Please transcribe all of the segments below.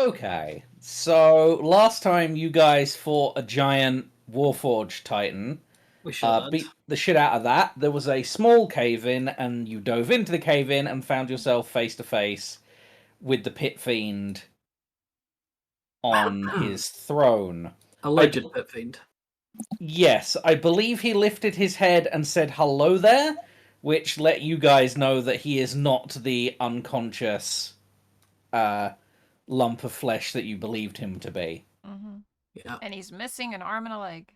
Okay, so last time you guys fought a giant Warforged Titan, We should beat the shit out of that. There was a small cave-in, and you dove into the cave-in and found yourself face to face with the Pit Fiend on his throne. Alleged Pit Fiend. Yes, I believe he lifted his head and said hello there, which let you guys know that he is not the unconscious lump of flesh that you believed him to be. Mm-hmm. Yeah. And he's missing an arm and a leg.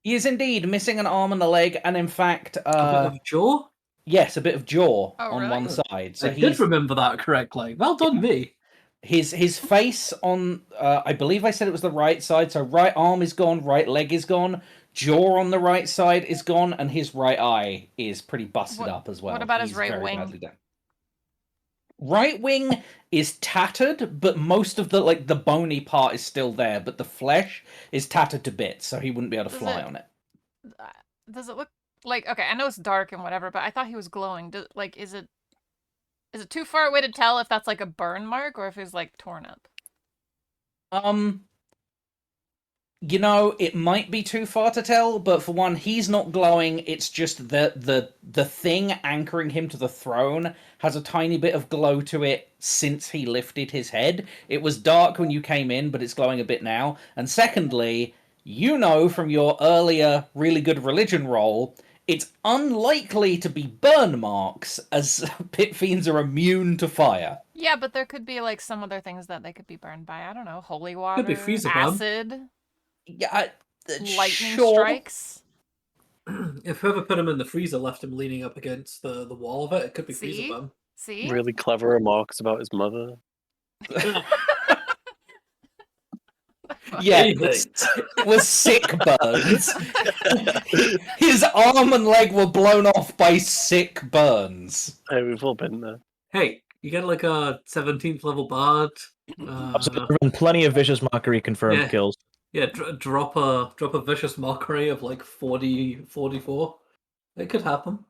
He is indeed missing an arm and a leg, and in fact, A bit of jaw? yes, a bit of jaw on really? one side. So I did remember that correctly. Well done, me. His face on, I believe I said it was the right side, so right arm is gone, right leg is gone, jaw on the right side is gone, and his right eye is pretty busted up as well. What about his He's right very wing? badly done. Right wing is tattered, but most of the bony part is still there, but the flesh is tattered to bits, so he wouldn't be able to fly on it. Does it look like, okay, I know it's dark and whatever, but I thought he was glowing. Is it too far away to tell if that's like a burn mark or if it's like torn up? You know, it might be too far to tell, but for one, he's not glowing. It's just the thing anchoring him to the throne has a tiny bit of glow to it since he lifted his head. It was dark when you came in, but it's glowing a bit now. And secondly, you know from your earlier really good religion roll, it's unlikely to be burn marks, as pit fiends are immune to fire. Yeah, but there could be like some other things that they could be burned by. I don't know, holy water, Could be freezer burn. acid, Yeah, lightning sure. strikes. If whoever put him in the freezer left him leaning up against the wall of it, it could be freezer burn. See? Really clever remarks about his mother. Yeah, it was sick burns. His arm and leg were blown off by sick burns. Hey, we've all been there. Hey, you get like a 17th level bard. Plenty of vicious mockery confirmed kills. Yeah, drop a vicious mockery of like 44. It could happen.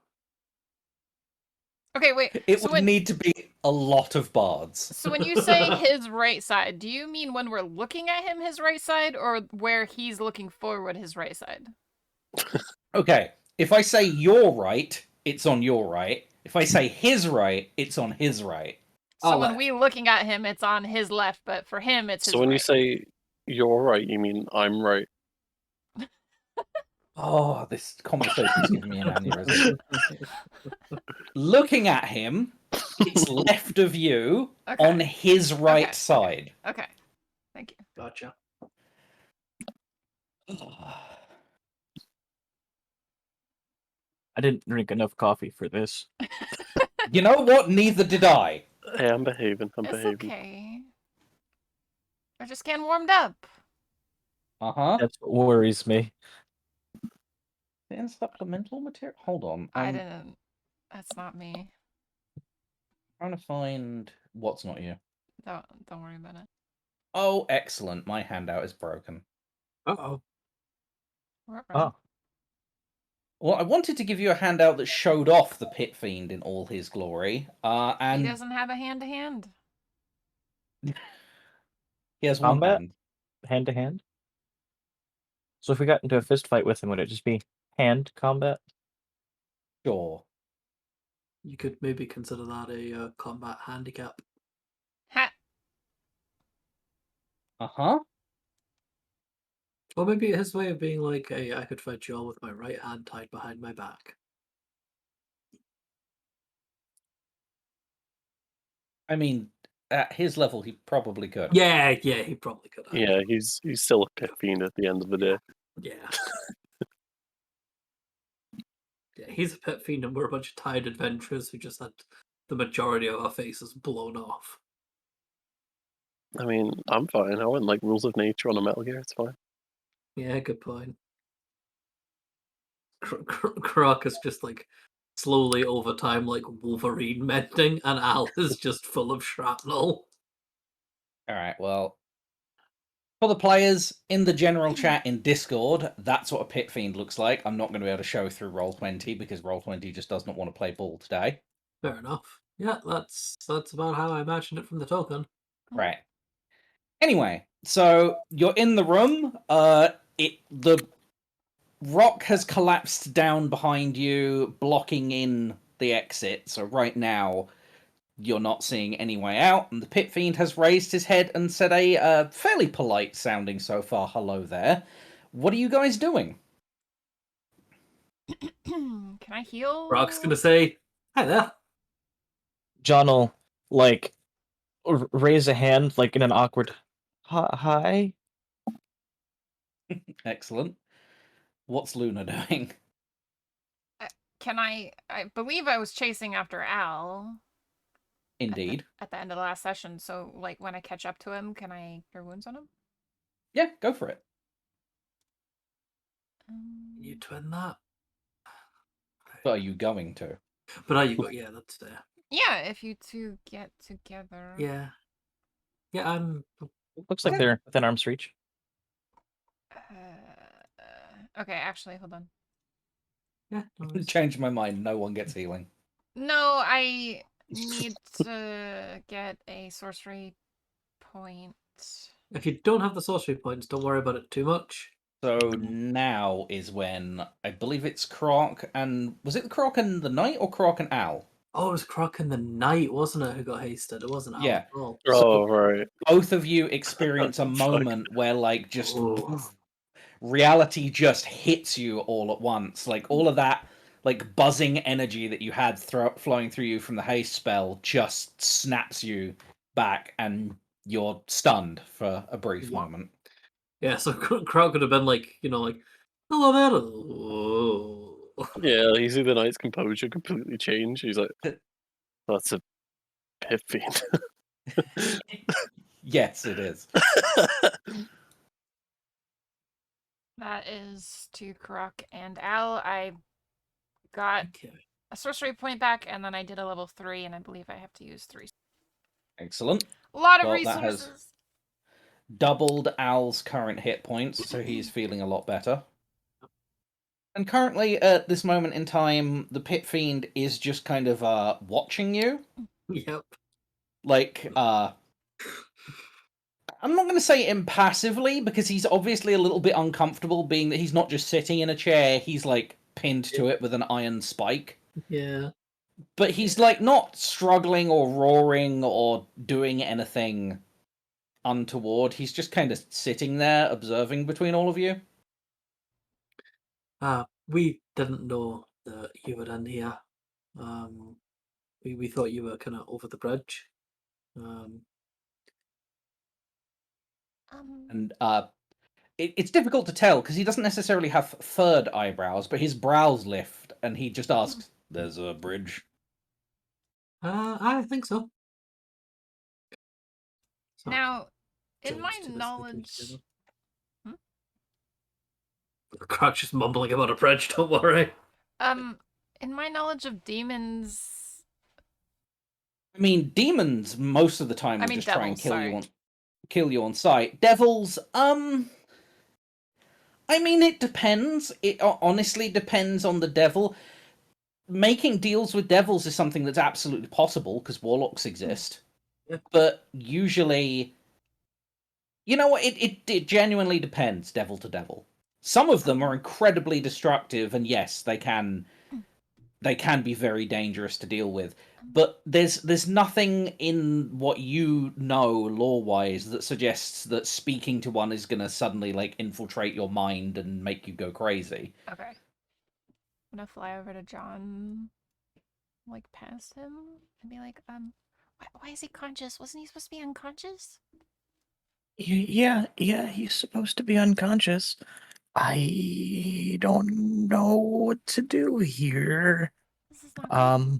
Okay, wait. It would need to be a lot of bards. So when you say his right side, do you mean when we're looking at him, his right side, or where he's looking forward, his right side? Okay, if I say your right, it's on your right. If I say his right, it's on his right. So when we looking at him, it's on his left, but for him, it's his So when right. you say you're right, you mean I'm right. Oh, this conversation's giving me an aneurysm. Looking at him, it's left of you on his right side. Okay. Thank you. Gotcha. I didn't drink enough coffee for this. You know what? Neither did I. Hey, I'm behaving. I'm It's behaving. okay. I just getting warmed up. Uh-huh. That's what worries me. And supplemental material? Hold on. I didn't. That's not me. Trying to find what's not you. Don't worry about it. Oh, excellent. My handout is broken. Uh-oh. Oh. Well, I wanted to give you a handout that showed off the Pit Fiend in all his glory. And He doesn't have a hand-to-hand. He has one Combat? hand. Hand to hand? So if we got into a fist fight with him, would it just be hand combat? Sure. You could maybe consider that a combat handicap. Ha! Uh-huh. Or maybe his way of being like, hey, I could fight you all with my right hand tied behind my back. I mean, at his level, he probably could. Yeah, he probably could. Yeah, he's still a pit fiend at the end of the day. Yeah. Yeah, he's a pit fiend and we're a bunch of tired adventurers who just had the majority of our faces blown off. I mean, I'm fine. I went like Rules of Nature on a Metal Gear. It's fine. Yeah, good point. Croc is just like slowly over time like Wolverine mending, and Al is just full of shrapnel. Alright, well, for the players in the general chat in Discord, that's what a Pit Fiend looks like. I'm not going to be able to show through Roll20 because Roll20 just does not want to play ball today. Fair enough. Yeah, that's about how I imagined it from the token. Right. Anyway, so you're in the room. The rock has collapsed down behind you, blocking in the exit. So right now, you're not seeing any way out. And the Pit Fiend has raised his head and said a fairly polite sounding so far hello there. What are you guys doing? Can I heal? Rock's gonna say, "Hi there." John will like raise a hand like in an awkward hi. Excellent. What's Luna doing? Can I believe I was chasing after Al Indeed. at the end of the last session, so like when I catch up to him, can I cure wounds on him? Yeah, go for it. You twin that? But are you going to? But are you got? Yeah, that's there. Yeah, if you two get together. Yeah. Yeah, I'm. Looks like Okay. they're within arm's reach. Okay, actually, hold on. Yeah. No worries. Change my mind. No one gets healing. No, I need to get a sorcery point. If you don't have the sorcery points, don't worry about it too much. So now is when I believe it's Croc and was it Croc and the Knight or Croc and Al? Oh, it was Croc in the night, wasn't it? Who got hasted? It wasn't Al Yeah. at all. Oh, right. Both of you experience a Fuck. moment where like just Oh. reality just hits you all at once. Like all of that like buzzing energy that you had flowing through you from the haste spell just snaps you back and you're stunned for a brief Yeah. moment. Yeah, so Croc could have been like, like, hello there. Oh. Yeah, you see the knight's composure completely change. He's like, that's a Pit Fiend. Yes, it is. That is to Croc and Al. I got Okay. a sorcery point back, and then I did a level 3, and I believe I have to use 3. Excellent. A lot of Well, that has- resources. Doubled Al's current hit points, so he's feeling a lot better. And currently, at this moment in time, the Pit Fiend is just kind of watching you. Yep. Like, I'm not going to say impassively, because he's obviously a little bit uncomfortable, being that he's not just sitting in a chair, he's, like, pinned to it with an iron spike. Yeah. But he's, like, not struggling or roaring or doing anything untoward. He's just kind of sitting there, observing between all of you. We didn't know that you were in here. We thought you were kind of over the bridge. And it's difficult to tell because he doesn't necessarily have third eyebrows, but his brows lift, and he just asks, "There's a bridge." I think so. So, Now, in joins my to this thinking knowledge, together. Croc's just mumbling about a bridge. Don't worry. in my knowledge of demons, I mean, demons most of the time will mean just try and devils, kill you on sight. Devils, I mean, it depends. It honestly depends on the devil. Making deals with devils is something that's absolutely possible because warlocks exist. Yeah. But usually, you know what? It genuinely depends, devil to devil. Some of them are incredibly destructive, and yes, they can be very dangerous to deal with. But there's nothing in what you know lore-wise that suggests that speaking to one is gonna suddenly like infiltrate your mind and make you go crazy. okay. I'm gonna fly over to John, like past him, and be like, why is he conscious? Wasn't he supposed to be unconscious? Yeah, he's supposed to be unconscious. I don't know what to do here. This is not good.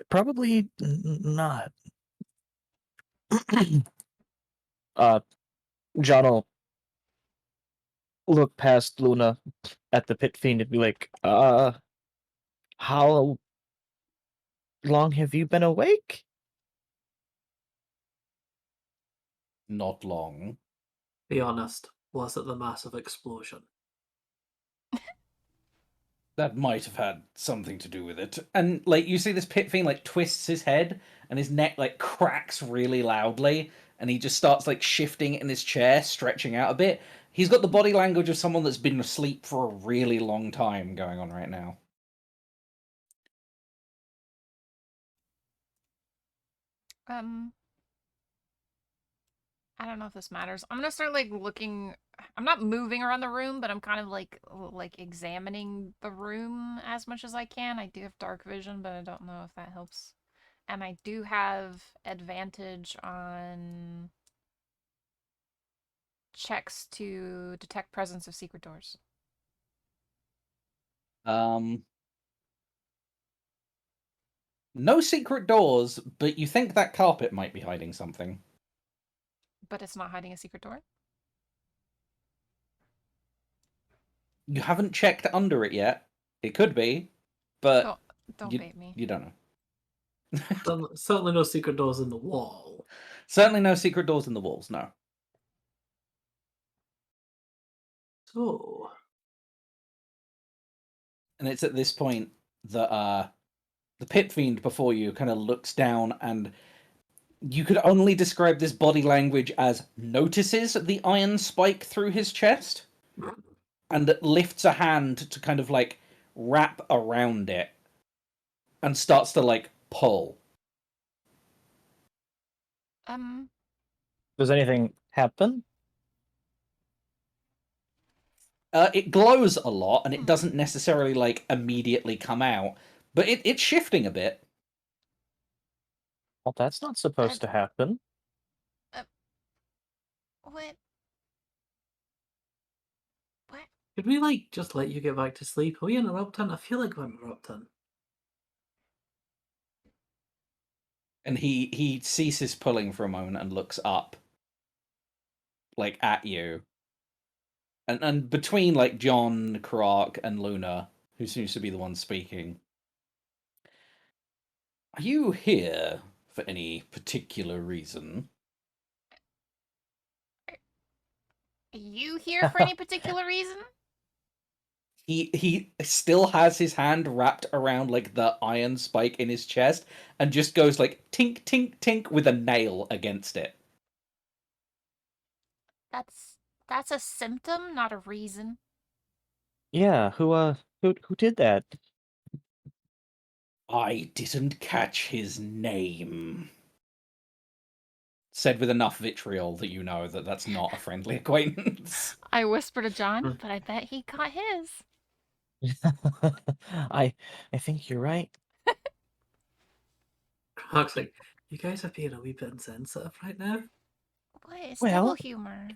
Probably not. John will look past Luna at the Pit Fiend and be like, how long have you been awake? Not long. Be honest. Was it the massive explosion? That might have had something to do with it. And like you see this Pit Fiend like twists his head and his neck like cracks really loudly, and he just starts like shifting in his chair, stretching out a bit. He's got the body language of someone that's been asleep for a really long time going on right now. I don't know if this matters. I'm gonna start like looking. I'm not moving around the room, but I'm kind of like examining the room as much as I can. I do have dark vision, but I don't know if that helps. And I do have advantage on checks to detect presence of secret doors. No secret doors, but you think that carpet might be hiding something. But it's not hiding a secret door? You haven't checked under it yet. It could be, but Don't bait me. you don't know. Certainly no secret doors in the wall. Certainly no secret doors in the walls, no. So, And it's at this point that the pit fiend before you kind of looks down, and you could only describe this body language as notices the iron spike through his chest and lifts a hand to kind of like wrap around it and starts to like pull. Does anything happen? It glows a lot, and it doesn't necessarily like immediately come out, but it's shifting a bit. Well, that's not supposed to happen. What? What? could we like just let you get back to sleep? Are we interrupting? I feel like we're interrupting. And he ceases pulling for a moment and looks up, like at you. And between like John, Karak, and Luna, who seems to be the one speaking, are you here for any particular reason? Are you here for any particular reason? He still has his hand wrapped around like the iron spike in his chest and just goes like tink tink tink with a nail against it. That's a symptom, not a reason. Yeah, who did that? I didn't catch his name. Said with enough vitriol that you know that that's not a friendly acquaintance. I whisper to John, but I bet he caught his. I think you're right. Croc's like, you guys are being a wee bit insensitive right now. What? It's Well- double humor.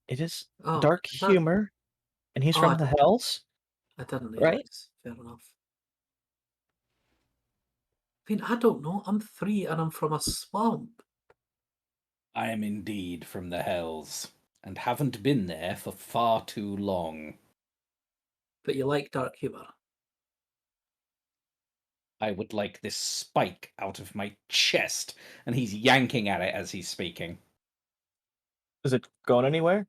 It is Oh, dark is that- humor, and he's Oh, from I the didn't- Hells. I didn't Right? realize. Fair enough. I mean, I don't know. I'm 3 and I'm from a swamp. I am indeed from the Hells, and haven't been there for far too long. But you like dark humor. I would like this spike out of my chest, and he's yanking at it as he's speaking. Is it going anywhere?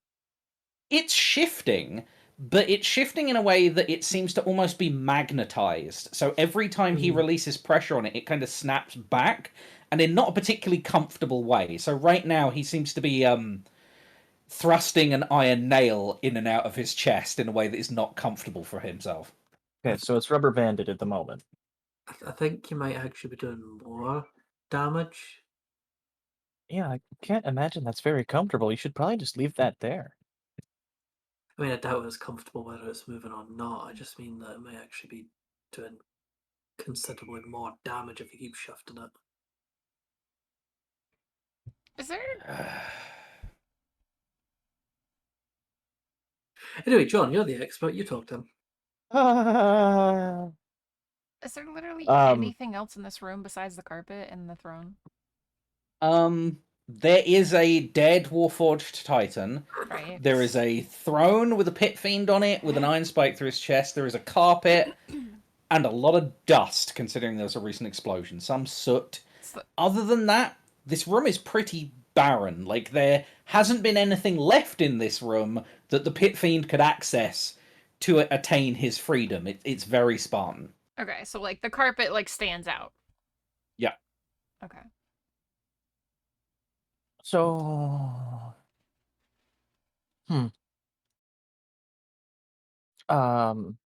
It's shifting, but it's shifting in a way that it seems to almost be magnetized. So every time he releases pressure on it, it kind of snaps back, and in not a particularly comfortable way. So right now, he seems to be thrusting an iron nail in and out of his chest in a way that is not comfortable for himself. Okay, so it's rubber banded at the moment. I think you might actually be doing more damage. Yeah, I can't imagine that's very comfortable. You should probably just leave that there. I mean, I doubt it's comfortable whether it's moving or not. I just mean that it may actually be doing considerably more damage if you keep shifting it. Is there? Anyway, John, you're the expert. You talk to him. Is there literally Um, anything else in this room besides the carpet and the throne? There is a dead Warforged Titan. Right. There is a throne with a pit fiend on it with an iron spike through his chest. There is a carpet and a lot of dust, considering there was a recent explosion. Some soot. Other than that, this room is pretty barren. Like, there hasn't been anything left in this room that the pit fiend could access to attain his freedom. It's very spartan. Okay, so like the carpet like stands out. Yeah. Okay. So, hmm. Um,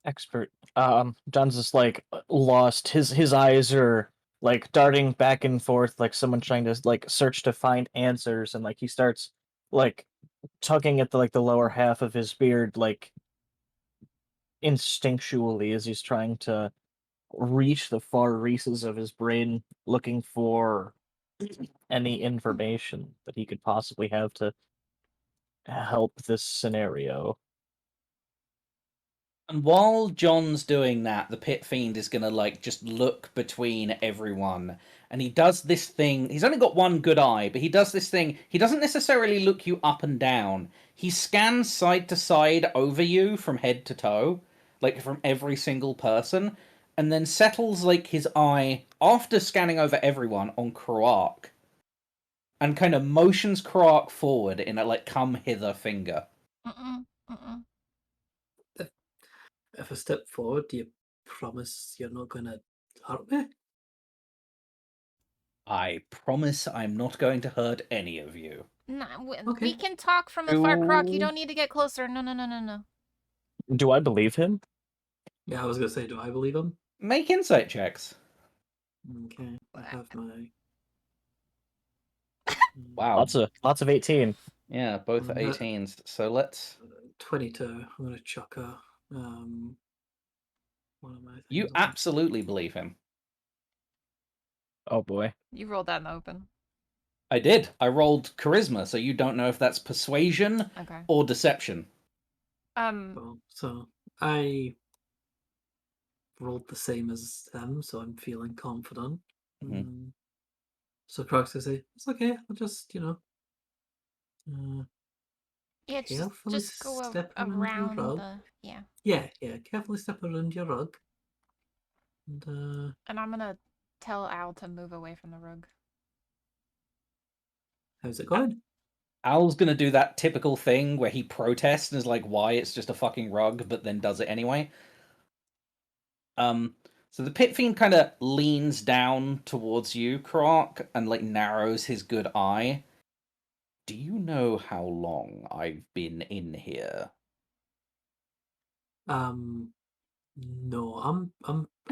expert. John's just like lost. His eyes are like darting back and forth, like someone trying to like search to find answers, and like he starts like tugging at the lower half of his beard, like instinctually as he's trying to reach the far reaches of his brain, looking for any information that he could possibly have to help this scenario. And while John's doing that, the Pit Fiend is gonna like just look between everyone, and he does this thing. He's only got one good eye, but he does this thing. He doesn't necessarily look you up and down. He scans side to side over you from head to toe, like from every single person, and then settles like his eye after scanning over everyone on Kroark, and kind of motions Kroark forward in a like come hither finger. Mm-mm. Mm-mm. If I step forward, do you promise you're not going to hurt me? I promise I'm not going to hurt any of you. No, we Okay. can talk from afar, Croc. You Do don't need to get closer. No, no, no, no, no. do I believe him? Yeah, I was going to say, do I believe him? Make insight checks. Okay, I have my... Wow. Lots of 18. Yeah, both I'm are not- 18s. So let's. 22. I'm going to chuck a... one of my things You on. absolutely believe him. Oh boy. You rolled that in the open. I did. I rolled charisma, so you don't know if that's persuasion Okay. or deception. Well, so I rolled the same as them, so I'm feeling confident. Mhm. So Croc's gonna say, it's okay, I'll just, Yeah, carefully just go step around your around rug. the yeah. Yeah, carefully step around your rug. And And I'm gonna tell Al to move away from the rug. how's it going? Al's gonna do that typical thing where he protests and is like, why it's just a fucking rug, but then does it anyway. So the Pit Fiend kind of leans down towards you, Croc, and like narrows his good eye. Do you know how long I've been in here? No,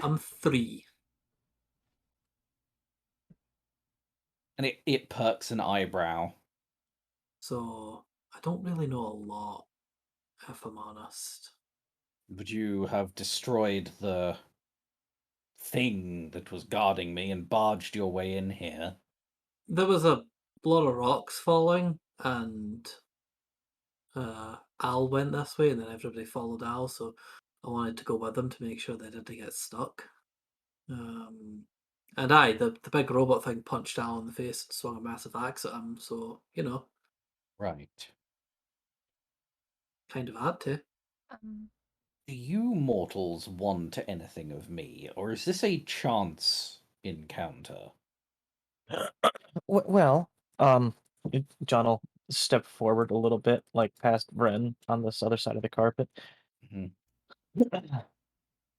I'm 3. And it perks an eyebrow. So I don't really know a lot, if I'm honest. Would you have destroyed the thing that was guarding me and barged your way in here? There was a lot of rocks falling, and Al went this way, and then everybody followed Al, so I wanted to go with them to make sure they didn't get stuck. And the big robot thing punched Al in the face and swung a massive axe at him, so, Right. kind of had to. Do you mortals want anything of me, or is this a chance encounter? Well, John will step forward a little bit, like past Ren on this other side of the carpet. Mhm.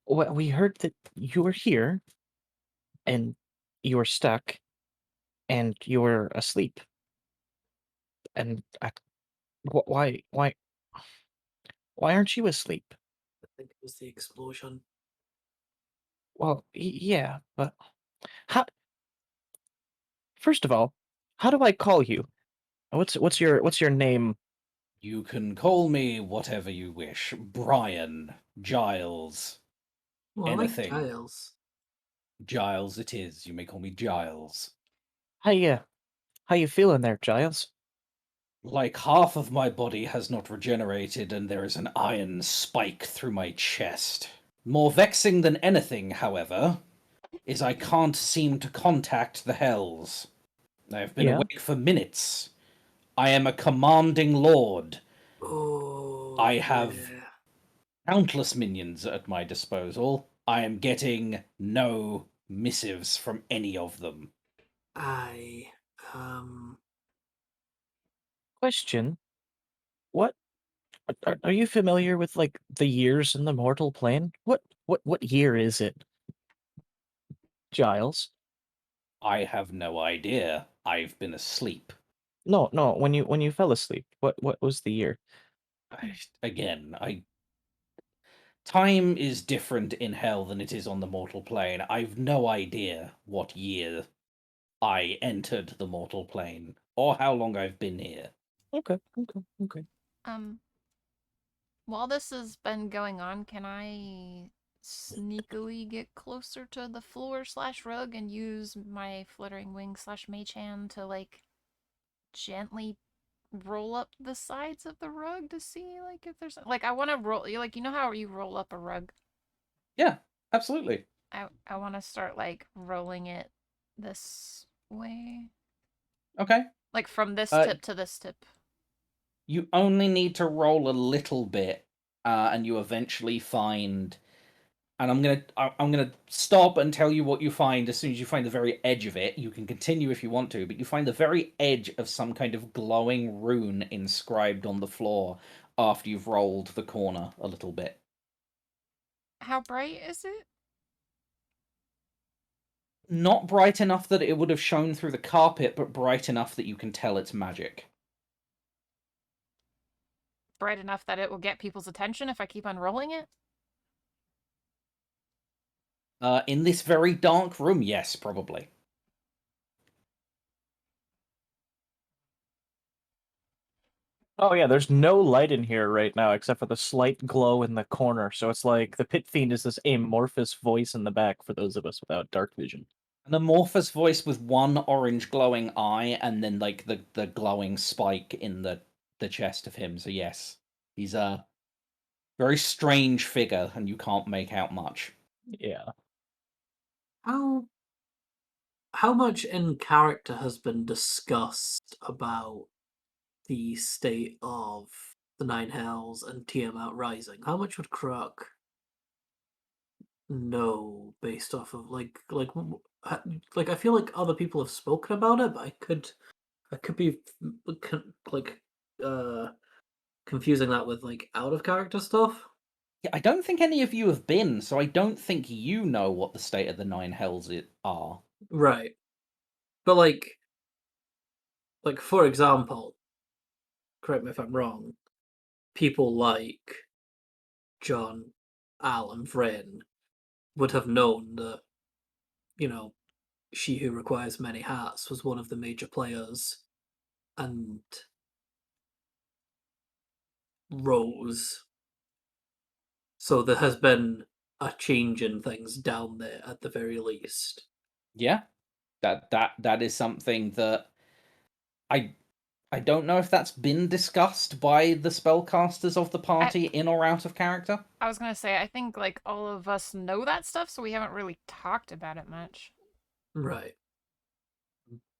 Well, we heard that you were here, and you were stuck, and you were asleep. And why aren't you asleep? I think it was the explosion. Well, yeah, but how? First of all, how do I call you? What's your name? You can call me whatever you wish. Brian, Giles, Well, I like anything. Giles. Giles it is. You may call me Giles. How you feeling there, Giles? Like half of my body has not regenerated, and there is an iron spike through my chest. More vexing than anything, however, is I can't seem to contact the hells. I've been Yeah? awake for minutes. I am a commanding lord. Oh, I have yeah. countless minions at my disposal. I am getting no missives from any of them. Question. What are you familiar with like the years in the mortal plane? What year is it? Giles? I have no idea. I've been asleep. No, no. When you fell asleep, what was the year? Again, time is different in hell than it is on the mortal plane. I've no idea what year I entered the mortal plane or how long I've been here. Okay, okay, okay. While this has been going on, can I sneakily get closer to the floor / rug and use my fluttering wing / mage hand to like gently roll up the sides of the rug to see like if there's like I want to roll like you know how you roll up a rug? Yeah, absolutely. I want to start like rolling it this way. Okay. Like from this Uh, tip to this tip. You only need to roll a little bit, and you eventually find. And I'm gonna stop and tell you what you find as soon as you find the very edge of it. You can continue if you want to, but you find the very edge of some kind of glowing rune inscribed on the floor after you've rolled the corner a little bit. How bright is it? Not bright enough that it would have shown through the carpet, but bright enough that you can tell it's magic. Bright enough that it will get people's attention if I keep unrolling it? In this very dark room, yes, probably. Oh yeah, there's no light in here right now except for the slight glow in the corner. So it's like the pit fiend is this amorphous voice in the back for those of us without dark vision. An amorphous voice with one orange glowing eye, and then like the glowing spike in the chest of him. So yes, he's a very strange figure, and you can't make out much. Yeah. How much in character has been discussed about the state of the Nine Hells and Tiamat Rising? How much would Kruk know based off of like I feel like other people have spoken about it, but I could be like uh confusing that with like out of character stuff. Yeah, I don't think any of you have been, so I don't think you know what the state of the Nine Hells are. Right. But like for example, correct me if I'm wrong, people like John, Al, and Vryn would have known that, you know, She Who Requires Many Hats was one of the major players, and Rose. So there has been a change in things down there at the very least. Yeah, that is something that I I don't know if that's been discussed by the spellcasters of the party in or out of character. I was gonna say, I think like all of us know that stuff, so we haven't really talked about it much. Right.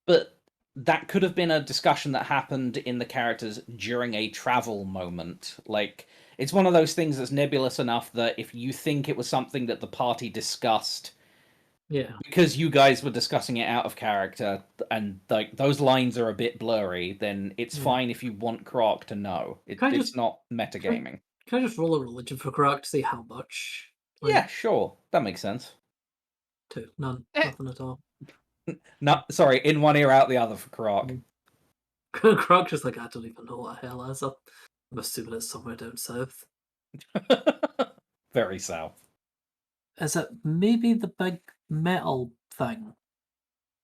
But that could have been a discussion that happened in the characters during a travel moment. Like, it's one of those things that's nebulous enough that if you think it was something that the party discussed, Yeah. because you guys were discussing it out of character, and like those lines are a bit blurry, then it's Yeah. fine if you want Croc to know. Can I It's just- not metagaming. Can I just roll a religion for Kruk to see how much? Like, Yeah, sure. That makes sense. 2. None. Eh. Nothing at all. No, sorry, in one ear, out the other for Croc. Kruk just like, I don't even know what the hell is up. I'm assuming it's somewhere down south. Very south. Is it maybe the big metal thing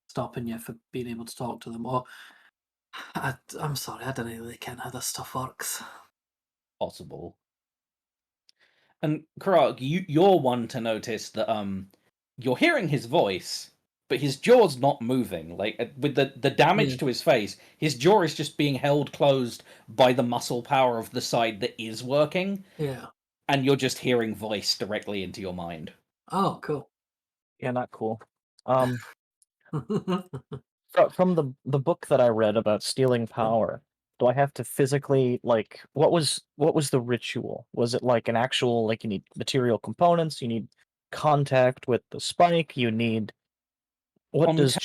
stopping you from being able to talk to them? Or I'm sorry, I don't really care how this stuff works. Possible. And Krog, you're one to notice that you're hearing his voice, but his jaw's not moving. Like with the damage Yeah. to his face, his jaw is just being held closed by the muscle power of the side that is working, Yeah. and you're just hearing voice directly into your mind. Oh, cool. Yeah, not cool. From the book that I read about stealing power, do I have to physically like what was the ritual? Was it like an actual like you need material components, you need contact with the spike, you need what does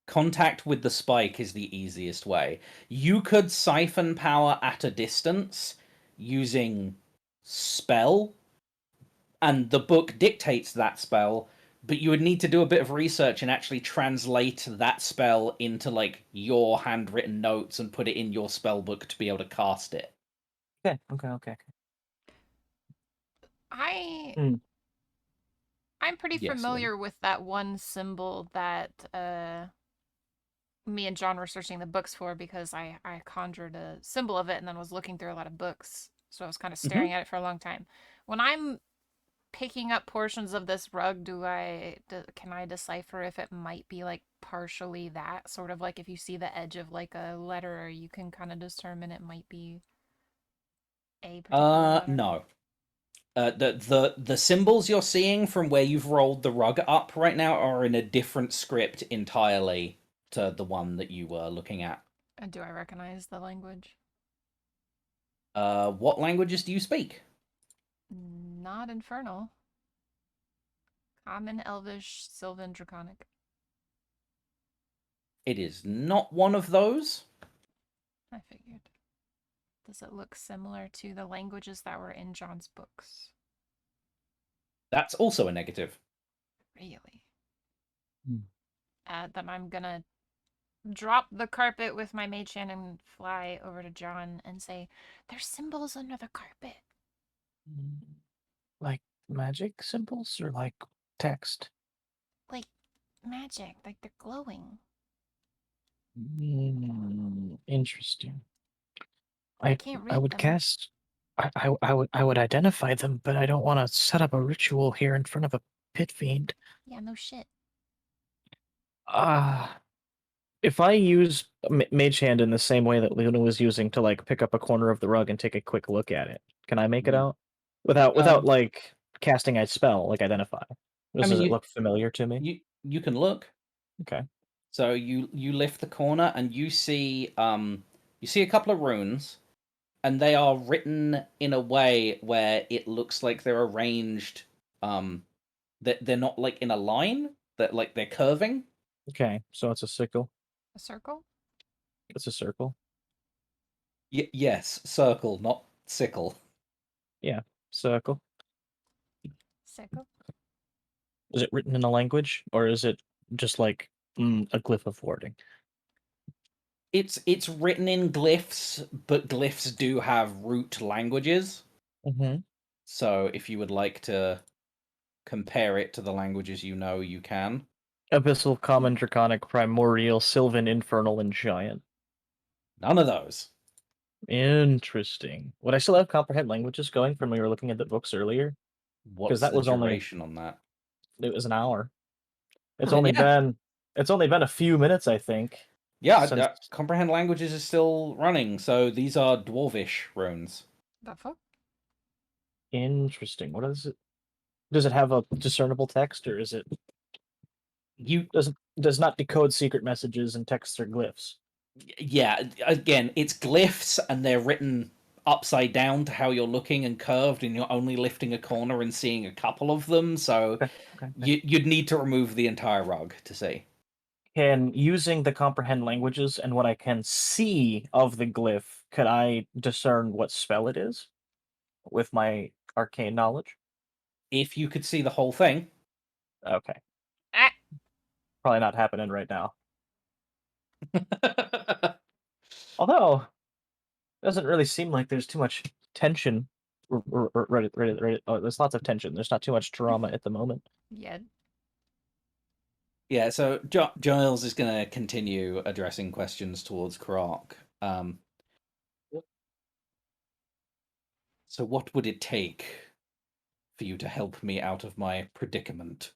Contact with the spike is the easiest way. You could siphon power at a distance using spell, and the book dictates that spell, but you would need to do a bit of research and actually translate that spell into like your handwritten notes and put it in your spell book to be able to cast it. Okay. I Hmm. I'm pretty Yes, familiar with that one symbol that me and John were searching the books for, because I conjured a symbol of it and then was looking through a lot of books. So I was kind of staring at it for a long time. When I'm picking up portions of this rug, can I decipher if it might be like partially that? Sort of like if you see the edge of like a letter, you can kind of determine it might be a particular letter. No. The symbols you're seeing from where you've rolled the rug up right now are in a different script entirely to the one that you were looking at. And do I recognize the language? What languages do you speak? Not Infernal. Common, Elvish, Sylvan, Draconic. It is not one of those. I figured. Does it look similar to the languages that were in John's books? That's also a negative. Really? Hmm. Then I'm gonna drop the carpet with my mage hand and fly over to John and say, "There's symbols under the carpet." Like magic symbols or like text? Like magic, like they're glowing. Interesting. I can't I read would them. cast. I would identify them, but I don't want to set up a ritual here in front of a pit fiend. Yeah, no shit. If I use Mage Hand in the same way that Luna was using to like pick up a corner of the rug and take a quick look at it, can I make it out without like casting a spell like identify? Does it look familiar to me? You can look. Okay. So you lift the corner and you see a couple of runes, and they are written in a way where it looks like they're arranged that they're not like in a line, that like they're curving. Okay, so it's a sickle. A circle? It's a circle. Yes, circle, not sickle. Yeah, circle. Sickle? Is it written in a language, or is it just like a glyph of wording? It's written in glyphs, but glyphs do have root languages. Mm-hmm. So if you would like to compare it to the languages you know, you can. Abyssal, Common, Draconic, Primordial, Sylvan, Infernal, and Giant. None of those. Interesting. Would I still have comprehend languages going from when we were looking at the books earlier? What's that the was only- duration on that? It was an hour. It's then only yeah. been a few minutes, I think. Yeah, since- comprehend languages is still running, so these are dwarvish runes. The fuck? Interesting. What is it? Does it have a discernible text, or is it does not decode secret messages and texts or glyphs? Yeah, again, it's glyphs, and they're written upside down to how you're looking and curved, and you're only lifting a corner and seeing a couple of them. So Okay. you'd need to remove the entire rug to see. Can using the comprehend languages and what I can see of the glyph, could I discern what spell it is with my arcane knowledge? If you could see the whole thing. Okay. Ah! Probably not happening right now. Although, it doesn't really seem like there's too much tension. There's lots of tension. There's not too much drama at the moment. Yeah. Yeah, so Giles is going to continue addressing questions towards Croc. So what would it take for you to help me out of my predicament?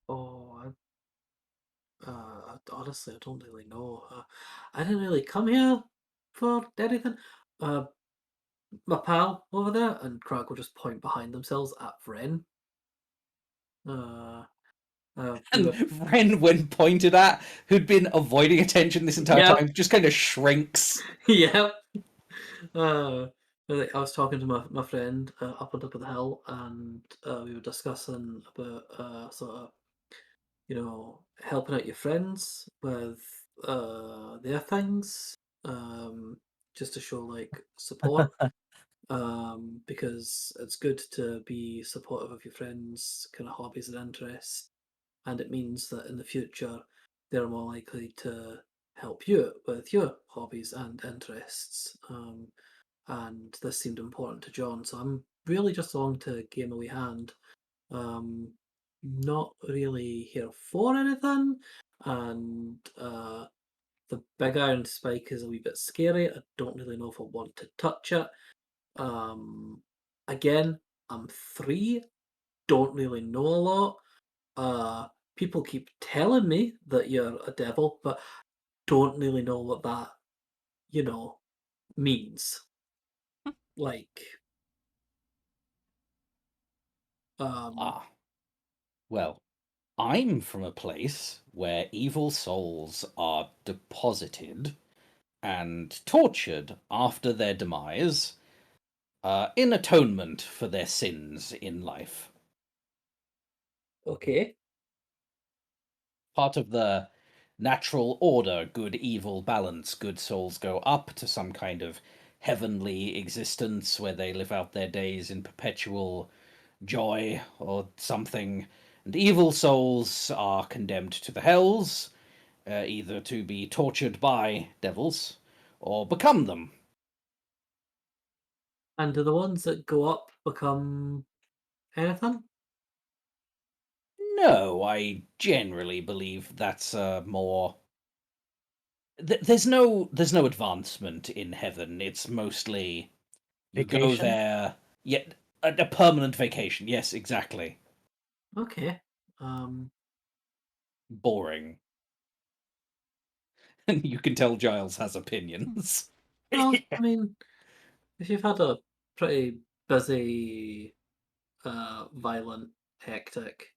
Oh, honestly, I don't really know. I didn't really come here for anything. My pal over there, and Craig will just point behind themselves at Vren. And Vren, when pointed at, who'd been avoiding attention this entire Yep. time, just kind of shrinks. Yep. I was talking to my friend up on top of the hill, and we were discussing about sort of, helping out your friends with their things, just to show like support. because it's good to be supportive of your friends' kind of hobbies and interests, and it means that in the future they're more likely to help you with your hobbies and interests. And this seemed important to John, so I'm really just along to give him a wee hand. Not really here for anything, and the big iron spike is a wee bit scary. I don't really know if I want to touch it. Again, I'm 3, don't really know a lot. People keep telling me that you're a devil, but don't really know what that, means. Like, um, Ah, well, I'm from a place where evil souls are deposited and tortured after their demise, in atonement for their sins in life. okay. Part of the natural order, good evil balance, good souls go up to some kind of heavenly existence where they live out their days in perpetual joy or something, and evil souls are condemned to the hells, either to be tortured by devils or become them. And do the ones that go up become anything? No, I generally believe that's more. There's no advancement in heaven. It's mostly you go Vacation? there, yet a permanent vacation. Yes, exactly. Okay. Um, Boring. And you can tell Giles has opinions. well, I mean, if you've had a pretty busy, violent, hectic,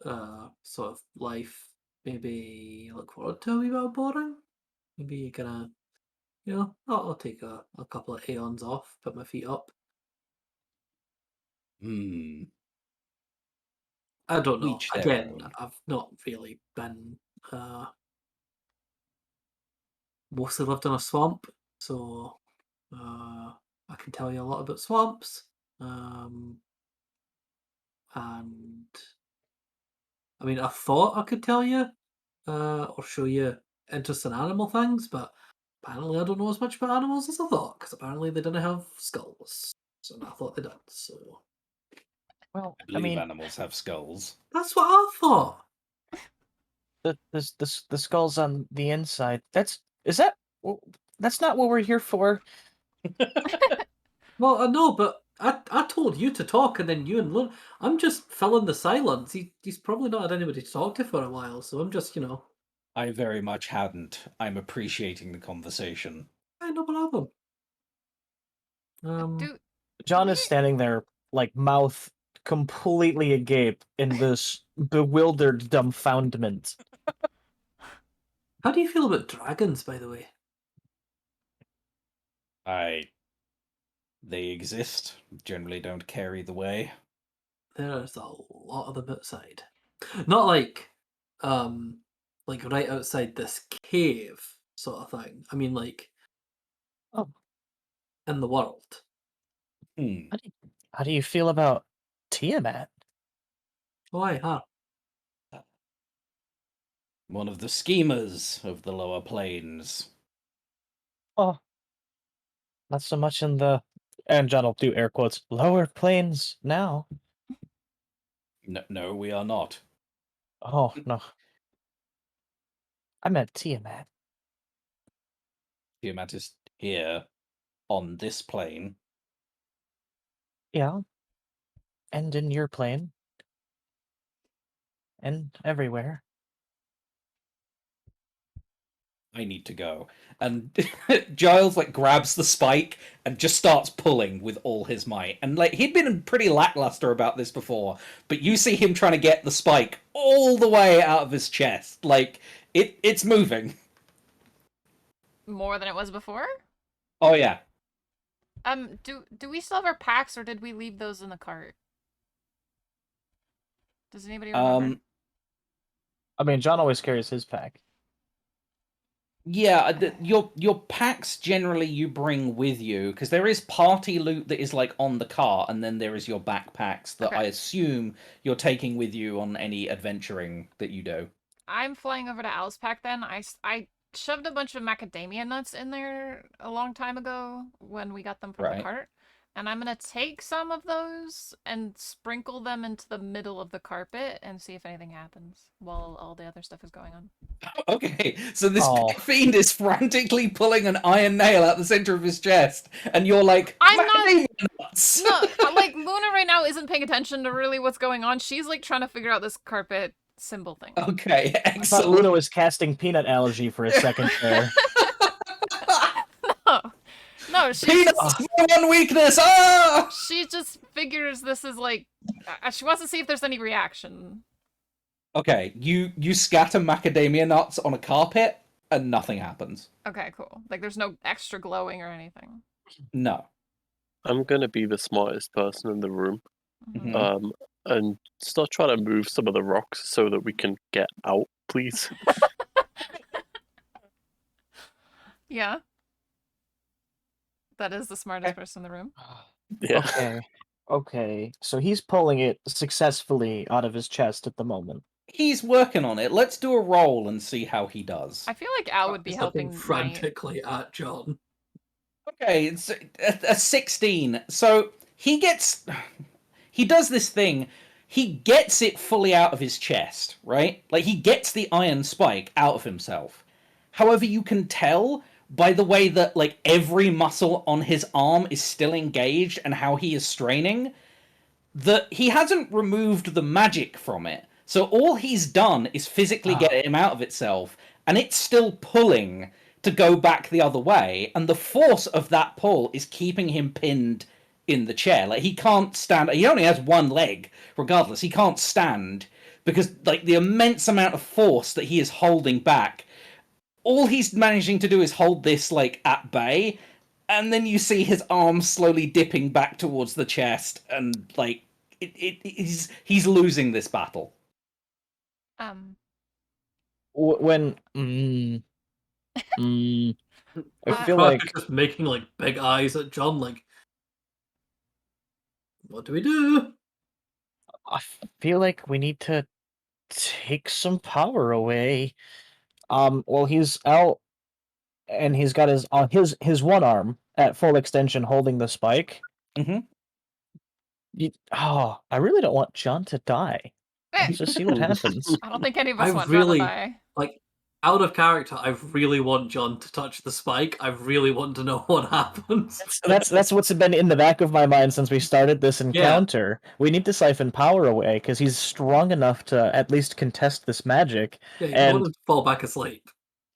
sort of life, maybe look forward to a wee bit of boring. Maybe you're gonna, I'll take a couple of aeons off, put my feet up. Hmm. I don't know. Each their Again, own. I've not really been, mostly lived in a swamp, so I can tell you a lot about swamps. Um, and I mean, I thought I could tell you or show you interesting animal things, but apparently I don't know as much about animals as I thought, because apparently they didn't have skulls. So I thought they did. So Well, I I believe mean, animals have skulls. that's what I thought. the skulls on the inside. That's not what we're here for. Well, I know, but I told you to talk, and then you and Lun. I'm just filling the silence. He's probably not had anybody to talk to for a while, so I'm just, I very much hadn't. I'm appreciating the conversation. I no problem. Do John we? is standing there, like mouth completely agape in this bewildered dumbfoundment. How do you feel about dragons, by the way? They exist. Generally don't carry the way. There's a lot of them outside. Not like right outside this cave sort of thing. I mean, like Oh, in the world. Hmm. how do you feel about Tiamat? Why, huh? One of the schemers of the lower planes. Oh, not so much in the, and John will do air quotes, lower planes now. No, we are not. Oh no, I meant Tiamat. Tiamat is here on this plane. Yeah, and in your plane, and everywhere. I need to go. And Giles grabs the spike and just starts pulling with all his might. And he'd been pretty lackluster about this before, but you see him trying to get the spike all the way out of his chest. It's moving. More than it was before? Oh yeah. Do we still have our packs, or did we leave those in the cart? Does anybody remember? Um I mean, John always carries his pack. Yeah, your packs generally you bring with you, because there is party loot that is like on the cart, and then there is your backpacks that Okay. I assume you're taking with you on any adventuring that you do. I'm flying over to Al's pack then. I shoved a bunch of macadamia nuts in there a long time ago when we got them from the Right. cart. And I'm gonna take some of those and sprinkle them into the middle of the carpet and see if anything happens while all the other stuff is going on. Okay, so this Oh. fiend is frantically pulling an iron nail out the center of his chest, and you're like, I'm not- "Macadamia nuts!" No, like Luna right now isn't paying attention to really what's going on. She's like trying to figure out this carpet symbol thing. Okay, I thought excellent. Luna was casting peanut allergy for a second there. No, she's Peanuts, my one weakness! Ah! she just figures this is like she wants to see if there's any reaction. Okay, you scatter macadamia nuts on a carpet, and nothing happens. Okay, cool. Like there's no extra glowing or anything. No. I'm gonna be the smartest person in the room, Mhm. and start trying to move some of the rocks so that we can get out, please. Yeah. That is the smartest person in the room. Yeah. Okay. So he's pulling it successfully out of his chest at the moment. He's working on it. Let's do a roll and see how he does. I feel like Al would be He's helping looking my... frantically at John. Okay, it's a 16. So he does this thing. He gets it fully out of his chest, right? Like he gets the iron spike out of himself. However, you can tell by the way that like every muscle on his arm is still engaged and how he is straining that he hasn't removed the magic from it. So all he's done is physically get him out of itself, and it's still pulling to go back the other way, and the force of that pull is keeping him pinned in the chair. Like he can't stand. He only has one leg, regardless. He can't stand because like the immense amount of force that he is holding back. All he's managing to do is hold this like at bay, and then you see his arms slowly dipping back towards the chest, and like he's losing this battle. When I feel like just making like big eyes at John, like, what do we do? I feel like we need to take some power away. Well, he's out, and he's got his one arm at full extension, holding the spike. Mm-hmm. I really don't want John to die. Let's just see what happens. I don't think any of us I want really- John to die. Like, out of character, I really want John to touch the spike. I really want to know what happens. That's what's been in the back of my mind since we started this encounter. We need to siphon power away because he's strong enough to at least contest this magic. Yeah, you And- want him to fall back asleep.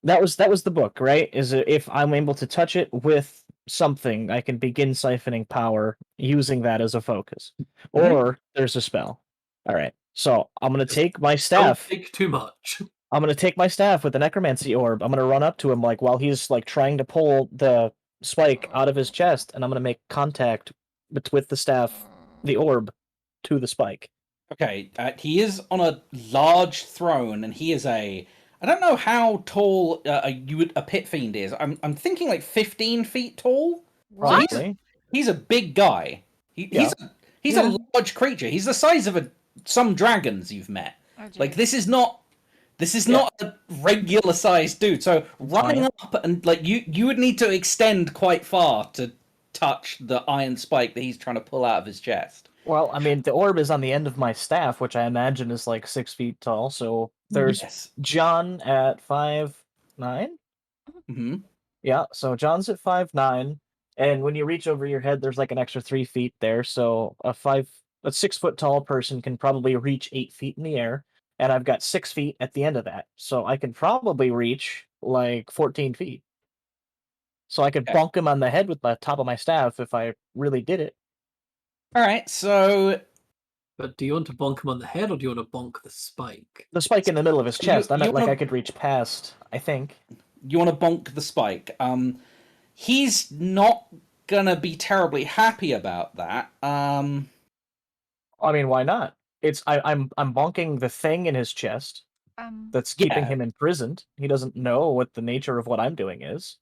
That was the book, right? Is if I'm able to touch it with something, I can begin siphoning power using that as a focus. Or there's a spell. All right. So I'm gonna take my staff. Don't take too much. I'm gonna take my staff with the necromancy orb. I'm gonna run up to him like while he's like trying to pull the spike out of his chest, and I'm gonna make contact with the staff, the orb, to the spike. Okay, he is on a large throne, and he is I don't know how tall a pit fiend is. I'm thinking like 15 feet tall. What? Probably. He's a big guy. Yeah. He's a large creature. He's the size of some dragons you've met. Oh, Like jeez. this is not a regular sized dude. So running up and like you would need to extend quite far to touch the iron spike that he's trying to pull out of his chest. Well, I mean, the orb is on the end of my staff, which I imagine is like 6 feet tall. So there's Yes. John at 5'9". Mm-hmm. Yeah, so John's at 5'9", and when you reach over your head, there's like an extra 3 feet there. So a 6 foot tall person can probably reach 8 feet in the air, and I've got 6 feet at the end of that, so I can probably reach like 14 feet. So I could Okay. bonk him on the head with the top of my staff if I really did it. All right, so But do you want to bonk him on the head, or do you want to bonk the spike? The spike in the middle of his You- chest. I you meant like wanna- I could reach past. I think. you want to bonk the spike. He's not gonna be terribly happy about that. I mean, why not? I'm bonking the thing in his chest. that's keeping Yeah. him imprisoned. He doesn't know what the nature of what I'm doing is.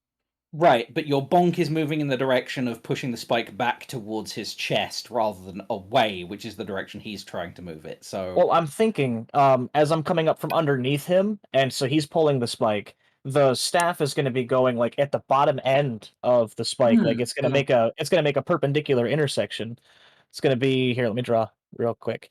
Right, but your bonk is moving in the direction of pushing the spike back towards his chest rather than away, which is the direction he's trying to move it. So, Well, I'm thinking, as I'm coming up from underneath him, and so he's pulling the spike, the staff is going to be going like at the bottom end of the spike. Like it's going to make a perpendicular intersection. It's going to be here. Let me draw real quick.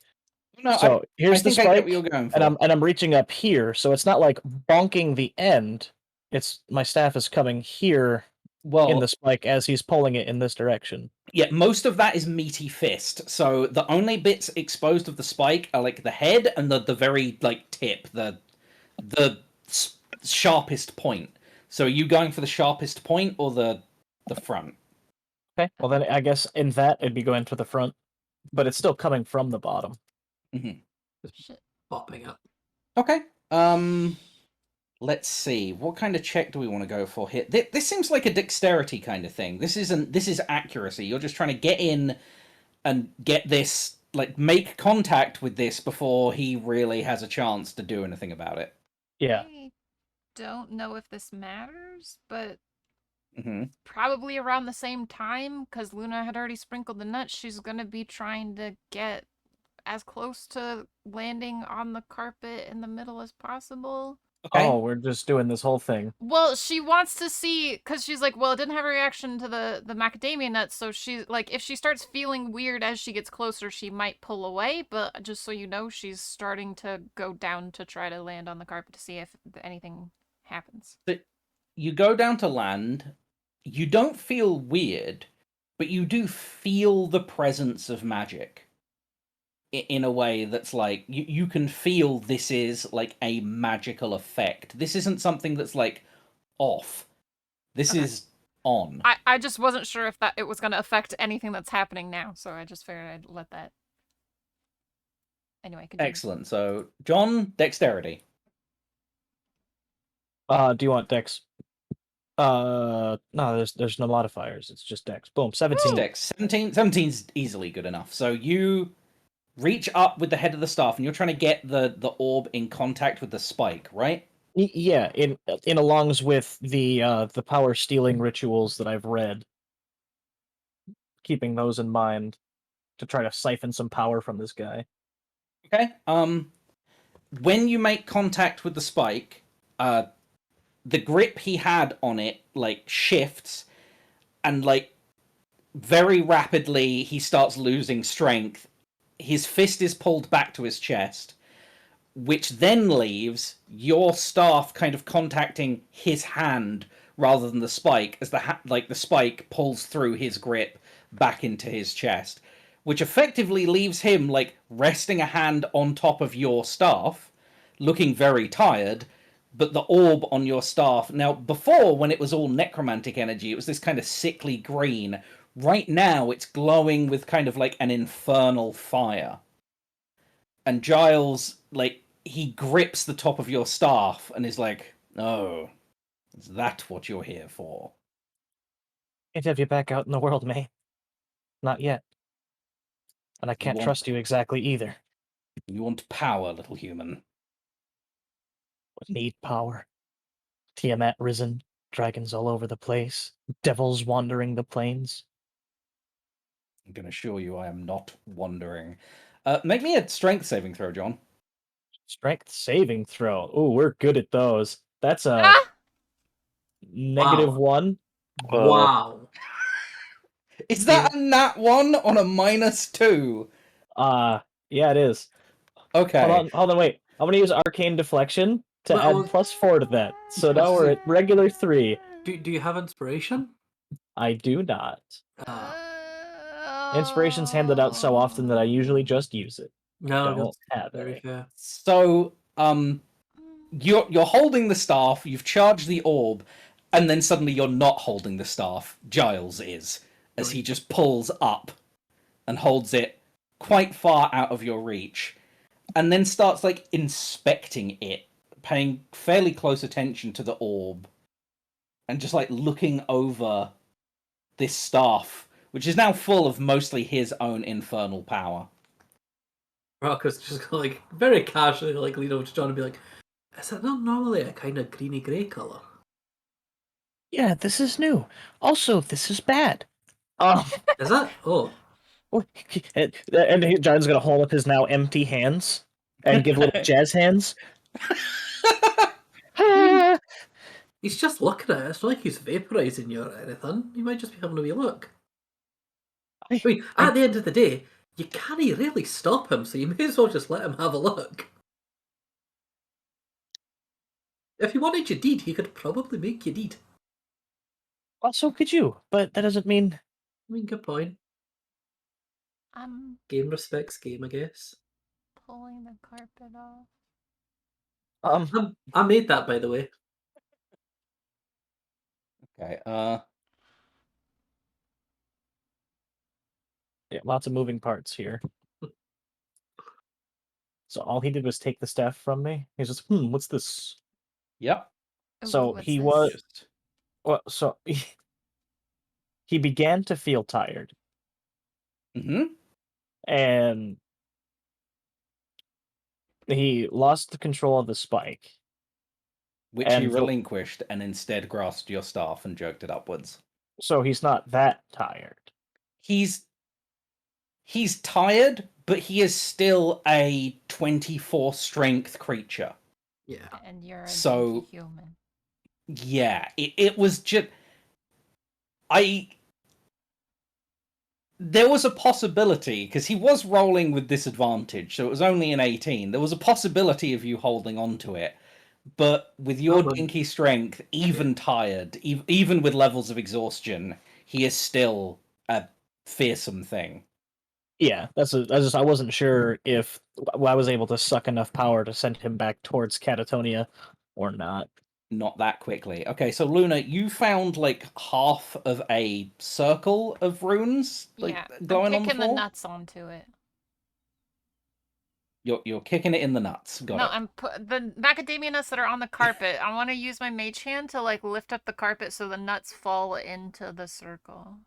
no, So I here's the think I get spike, what you're going and for. I'm reaching up here. So it's not like bonking the end. It's my staff is coming here in Well, the spike as he's pulling it in this direction. yeah, most of that is meaty fist. So the only bits exposed of the spike are like the head and the very like tip, the sharpest point. So are you going for the sharpest point or the front? Okay. Well, then I guess in that it'd be going to the front, but it's still coming from the bottom. Shit. Popping up. Okay. Let's see. What kind of check do we want to go for here? This seems like a dexterity kind of thing. This isn't. This is accuracy. You're just trying to get in and get this, like, make contact with this before he really has a chance to do anything about it. Yeah. I don't know if this matters, but Mm-hmm. probably around the same time, because Luna had already sprinkled the nuts, she's gonna be trying to get as close to landing on the carpet in the middle as possible. Okay. Oh, we're just doing this whole thing. Well, she wants to see, because she's like, well, it didn't have a reaction to the macadamia nuts, so she's like, if she starts feeling weird as she gets closer, she might pull away, but just so you know, she's starting to go down to try to land on the carpet to see if anything happens. You go down to land. You don't feel weird, but you do feel the presence of magic in a way that's like you can feel this is like a magical effect. This isn't something that's like off. This Okay. is on. I just wasn't sure if it was going to affect anything that's happening now, so I just figured I'd let that. Anyway, continue. Excellent. So, John, dexterity. Do you want dex? No, there's no modifiers. It's just dex. Boom, 17. Dex. 17. 17's easily good enough. So you reach up with the head of the staff, and you're trying to get the orb in contact with the spike, right? Yeah, in alongs with the power stealing rituals that I've read, keeping those in mind to try to siphon some power from this guy. Okay. When you make contact with the spike, the grip he had on it like shifts, and like very rapidly he starts losing strength. His fist is pulled back to his chest, which then leaves your staff kind of contacting his hand rather than the spike, as the spike pulls through his grip back into his chest, which effectively leaves him like resting a hand on top of your staff, looking very tired, but the orb on your staff. Now, before, when it was all necromantic energy, it was this kind of sickly green. Right now, it's glowing with kind of like an infernal fire. And Giles, like, he grips the top of your staff and is like, "Oh, is that what you're here for?" Can't have you back out in the world, May. Not yet. And I can't trust you exactly either. You want power, little human. Need power. Tiamat risen, dragons all over the place, devils wandering the plains. I'm going to assure you I am not wandering. Make me a strength saving throw, John. Strength saving throw. Ooh, we're good at those. That's a Ah! -1. Wow. Is that a nat 1 on a -2? Yeah, it is. Okay. Hold on, wait. I'm gonna use Arcane Deflection to Well, add +4 to that. So now we're at regular 3. Do you have inspiration? I do not. Uh, Inspiration's handed out so often that I usually just use it. no, Don't that's have very any. fair. So, you're holding the staff, you've charged the orb, and then suddenly you're not holding the staff. Giles is, as he just pulls up and holds it quite far out of your reach, and then starts like inspecting it, paying fairly close attention to the orb, and just like looking over this staff, which is now full of mostly his own infernal power. Rocco's just like very casually like lean over to John and be like, Is it not normally a kind of greeny grey colour? Yeah, this is new. Also, this is bad. Is it? Oh. John's gonna hold up his now empty hands and give little jazz hands. Ah! He's just looking at it. It's not like he's vaporising you or anything. He might just be having a wee look. I mean, at the end of the day, you can't really stop him, so you may as well just let him have a look. If he wanted your deed, he could probably make your deed. Well, so could you, but that doesn't mean. I mean, good point. I'm Game respects game, I guess. pulling the carpet off. I made that, by the way. Okay. Yeah, lots of moving parts here. So all he did was take the staff from me. He's just, what's this? Yep. Ooh, So what's he this? was. Just Well, so he began to feel tired, and he lost the control of the spike. which he And the- relinquished and instead grasped your staff and jerked it upwards. So he's not that tired. He's tired, but he is still a 24 strength creature. Yeah. And you're a So- dinky human. Yeah, it was just there was a possibility, because he was rolling with disadvantage, so it was only an 18. There was a possibility of you holding on to it, but with your but- dinky strength, even tired, even with levels of exhaustion, he is still a fearsome thing. Yeah, I wasn't sure if I was able to suck enough power to send him back towards Catatonia or not. Not that quickly. Okay, so Luna, you found like half of a circle of runes, like Yeah, glowing I'm on the kicking the floor. nuts onto it. You're kicking it in the nuts. Got No, it. I'm the macadamia nuts that are on the carpet. I want to use my mage hand to like lift up the carpet so the nuts fall into the circle.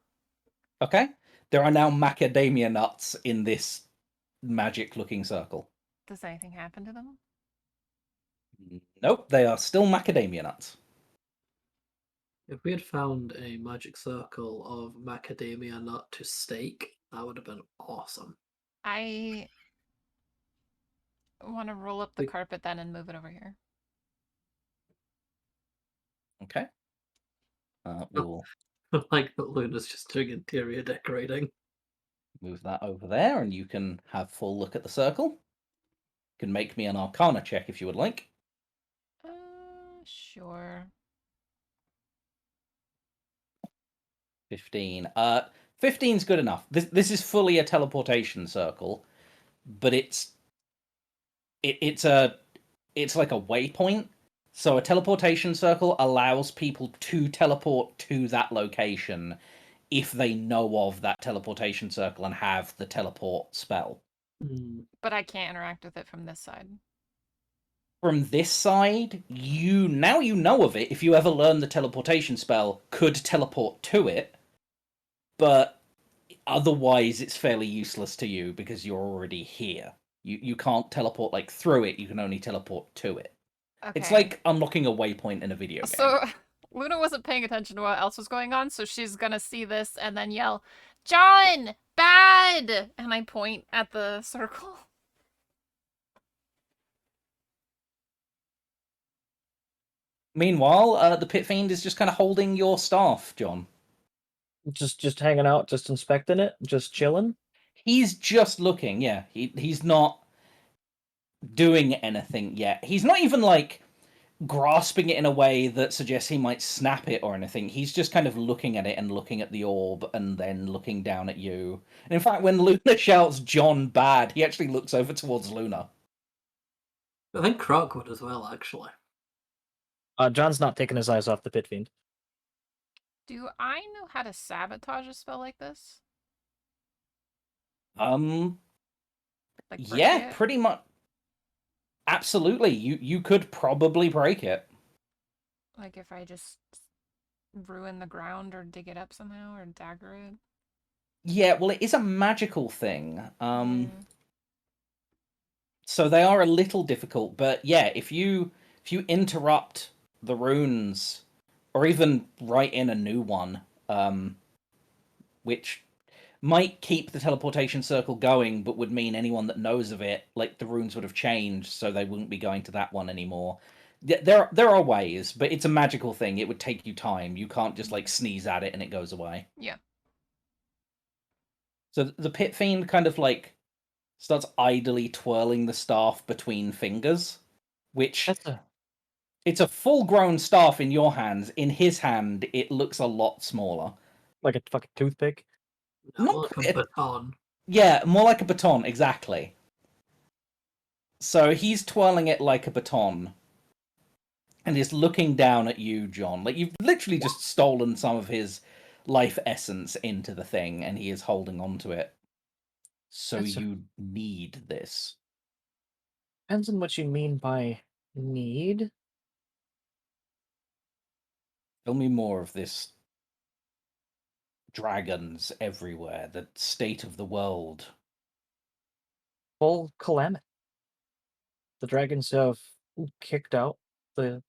Okay. There are now macadamia nuts in this magic-looking circle. Does anything happen to them? Nope, they are still macadamia nuts. If we had found a magic circle of macadamia nut to stake, that would have been awesome. I want to roll up the Wait. carpet then and move it over here. Okay. We'll Like that Luna's just doing interior decorating. move that over there, and you can have full look at the circle. You can make me an Arcana check if you would like. Sure. 15. 15's good enough. This is fully a teleportation circle, but it's like a waypoint. So a teleportation circle allows people to teleport to that location if they know of that teleportation circle and have the teleport spell. But I can't interact with it from this side. From this side, you know of it. If you ever learn the teleportation spell, could teleport to it, but otherwise it's fairly useless to you because you're already here. You can't teleport like through it, you can only teleport to it. Okay. It's like unlocking a waypoint in a video game. So Luna wasn't paying attention to what else was going on, so she's gonna see this and then yell, "John, bad!" And I point at the circle. Meanwhile, the Pit Fiend is just kind of holding your staff, John. Just hanging out, just inspecting it, just chilling. He's just looking, yeah. He's not doing anything yet. He's not even like grasping it in a way that suggests he might snap it or anything. He's just kind of looking at it and looking at the orb and then looking down at you. And in fact, when Luna shouts John bad, he actually looks over towards Luna. I think Croc would as well, actually. John's not taking his eyes off the Pit Fiend. Do I know how to sabotage a spell like this? Like break Yeah, it? pretty much. Absolutely. You could probably break it. Like if I just ruin the ground or dig it up somehow or dagger it? Yeah, well, it is a magical thing. Yeah. So they are a little difficult, but yeah, if you if you interrupt the runes, or even write in a new one, which might keep the teleportation circle going, but would mean anyone that knows of it, like the runes would have changed, so they wouldn't be going to that one anymore. There are ways, but it's a magical thing. It would take you time. You can't just like sneeze at it and it goes away. Yeah. So the pit fiend kind of like starts idly twirling the staff between fingers, which That's a it's a full-grown staff in your hands. In his hand, it looks a lot smaller. like a fucking toothpick. Not Like quite- a baton. Yeah, more like a baton, exactly. So he's twirling it like a baton, and is looking down at you, John. Like you've literally just stolen some of his life essence into the thing, and he is holding on to it. So That's a- you need this. Depends on what you mean by need. Tell me more of this. Dragons everywhere, the state of the world. Full calamity. The dragons have kicked out the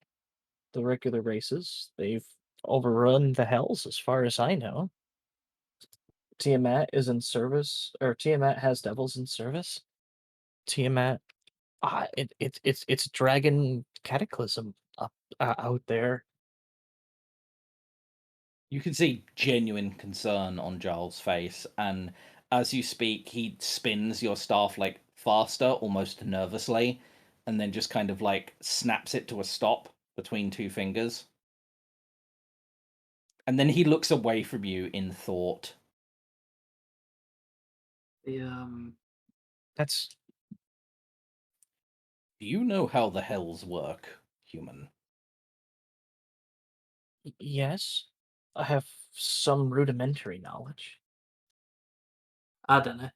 regular races. They've overrun the hells, as far as I know. Tiamat is in service, or Tiamat has devils in service. Tiamat, it's dragon cataclysm up out there. You can see genuine concern on Giles' face, and as you speak, he spins your staff like faster, almost nervously, and then just kind of like snaps it to a stop between two fingers. And then he looks away from you in thought. That's Do you know how the hells work, human? yes. I have some rudimentary knowledge. I don't know.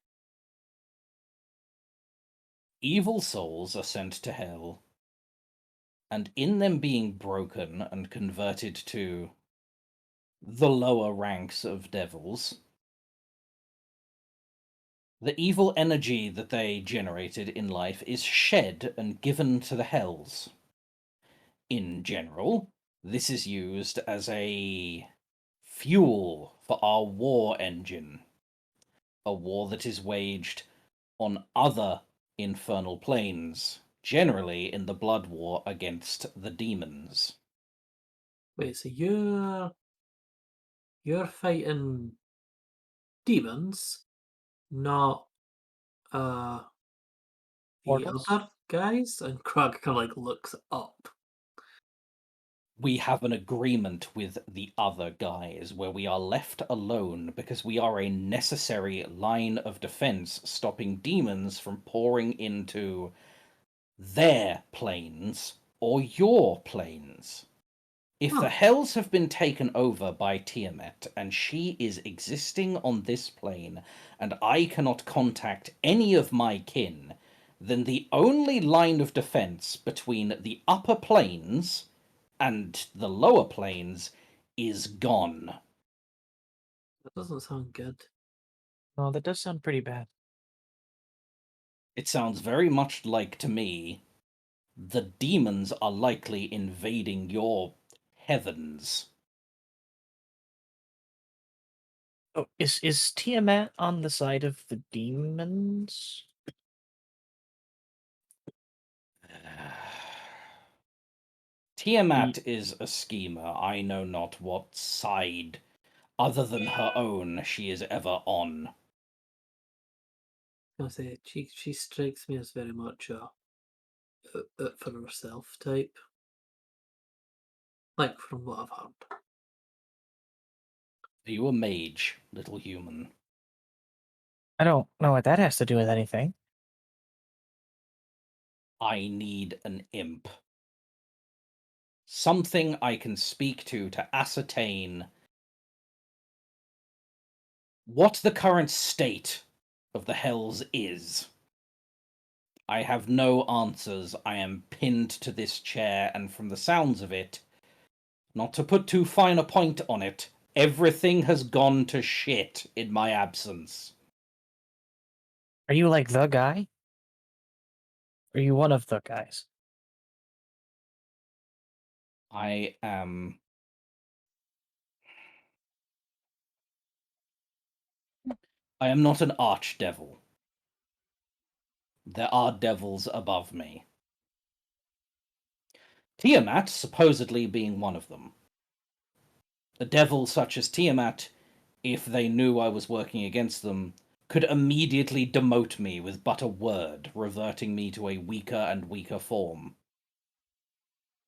Evil souls are sent to hell, and in them being broken and converted to the lower ranks of devils, the evil energy that they generated in life is shed and given to the hells. In general, this is used as a fuel for our war engine, a war that is waged on other infernal planes, generally in the blood war against the demons. Wait, so you're fighting demons, not the Mortals? other guys? And Krug kind of like looks up. We have an agreement with the other guys where we are left alone because we are a necessary line of defense stopping demons from pouring into their planes or your planes. If Huh. the hells have been taken over by Tiamat and she is existing on this plane and I cannot contact any of my kin, then the only line of defense between the upper planes and the lower planes is gone. That doesn't sound good. No, that does sound pretty bad. It sounds very much like to me the demons are likely invading your heavens. Oh, is Tiamat on the side of the demons? Tiamat is a schemer. I know not what side, other than her own, she is ever on. I say she strikes me as very much a for herself type. Like from what I've heard. Are you a mage, little human? I don't know what that has to do with anything. I need an imp. Something I can speak to ascertain what the current state of the hells is. I have no answers. I am pinned to this chair, and from the sounds of it, not to put too fine a point on it, everything has gone to shit in my absence. Are you like the guy? Are you one of the guys? I am... I am not an archdevil. There are devils above me. Tiamat supposedly being one of them. A devil such as Tiamat, if they knew I was working against them, could immediately demote me with but a word, reverting me to a weaker and weaker form.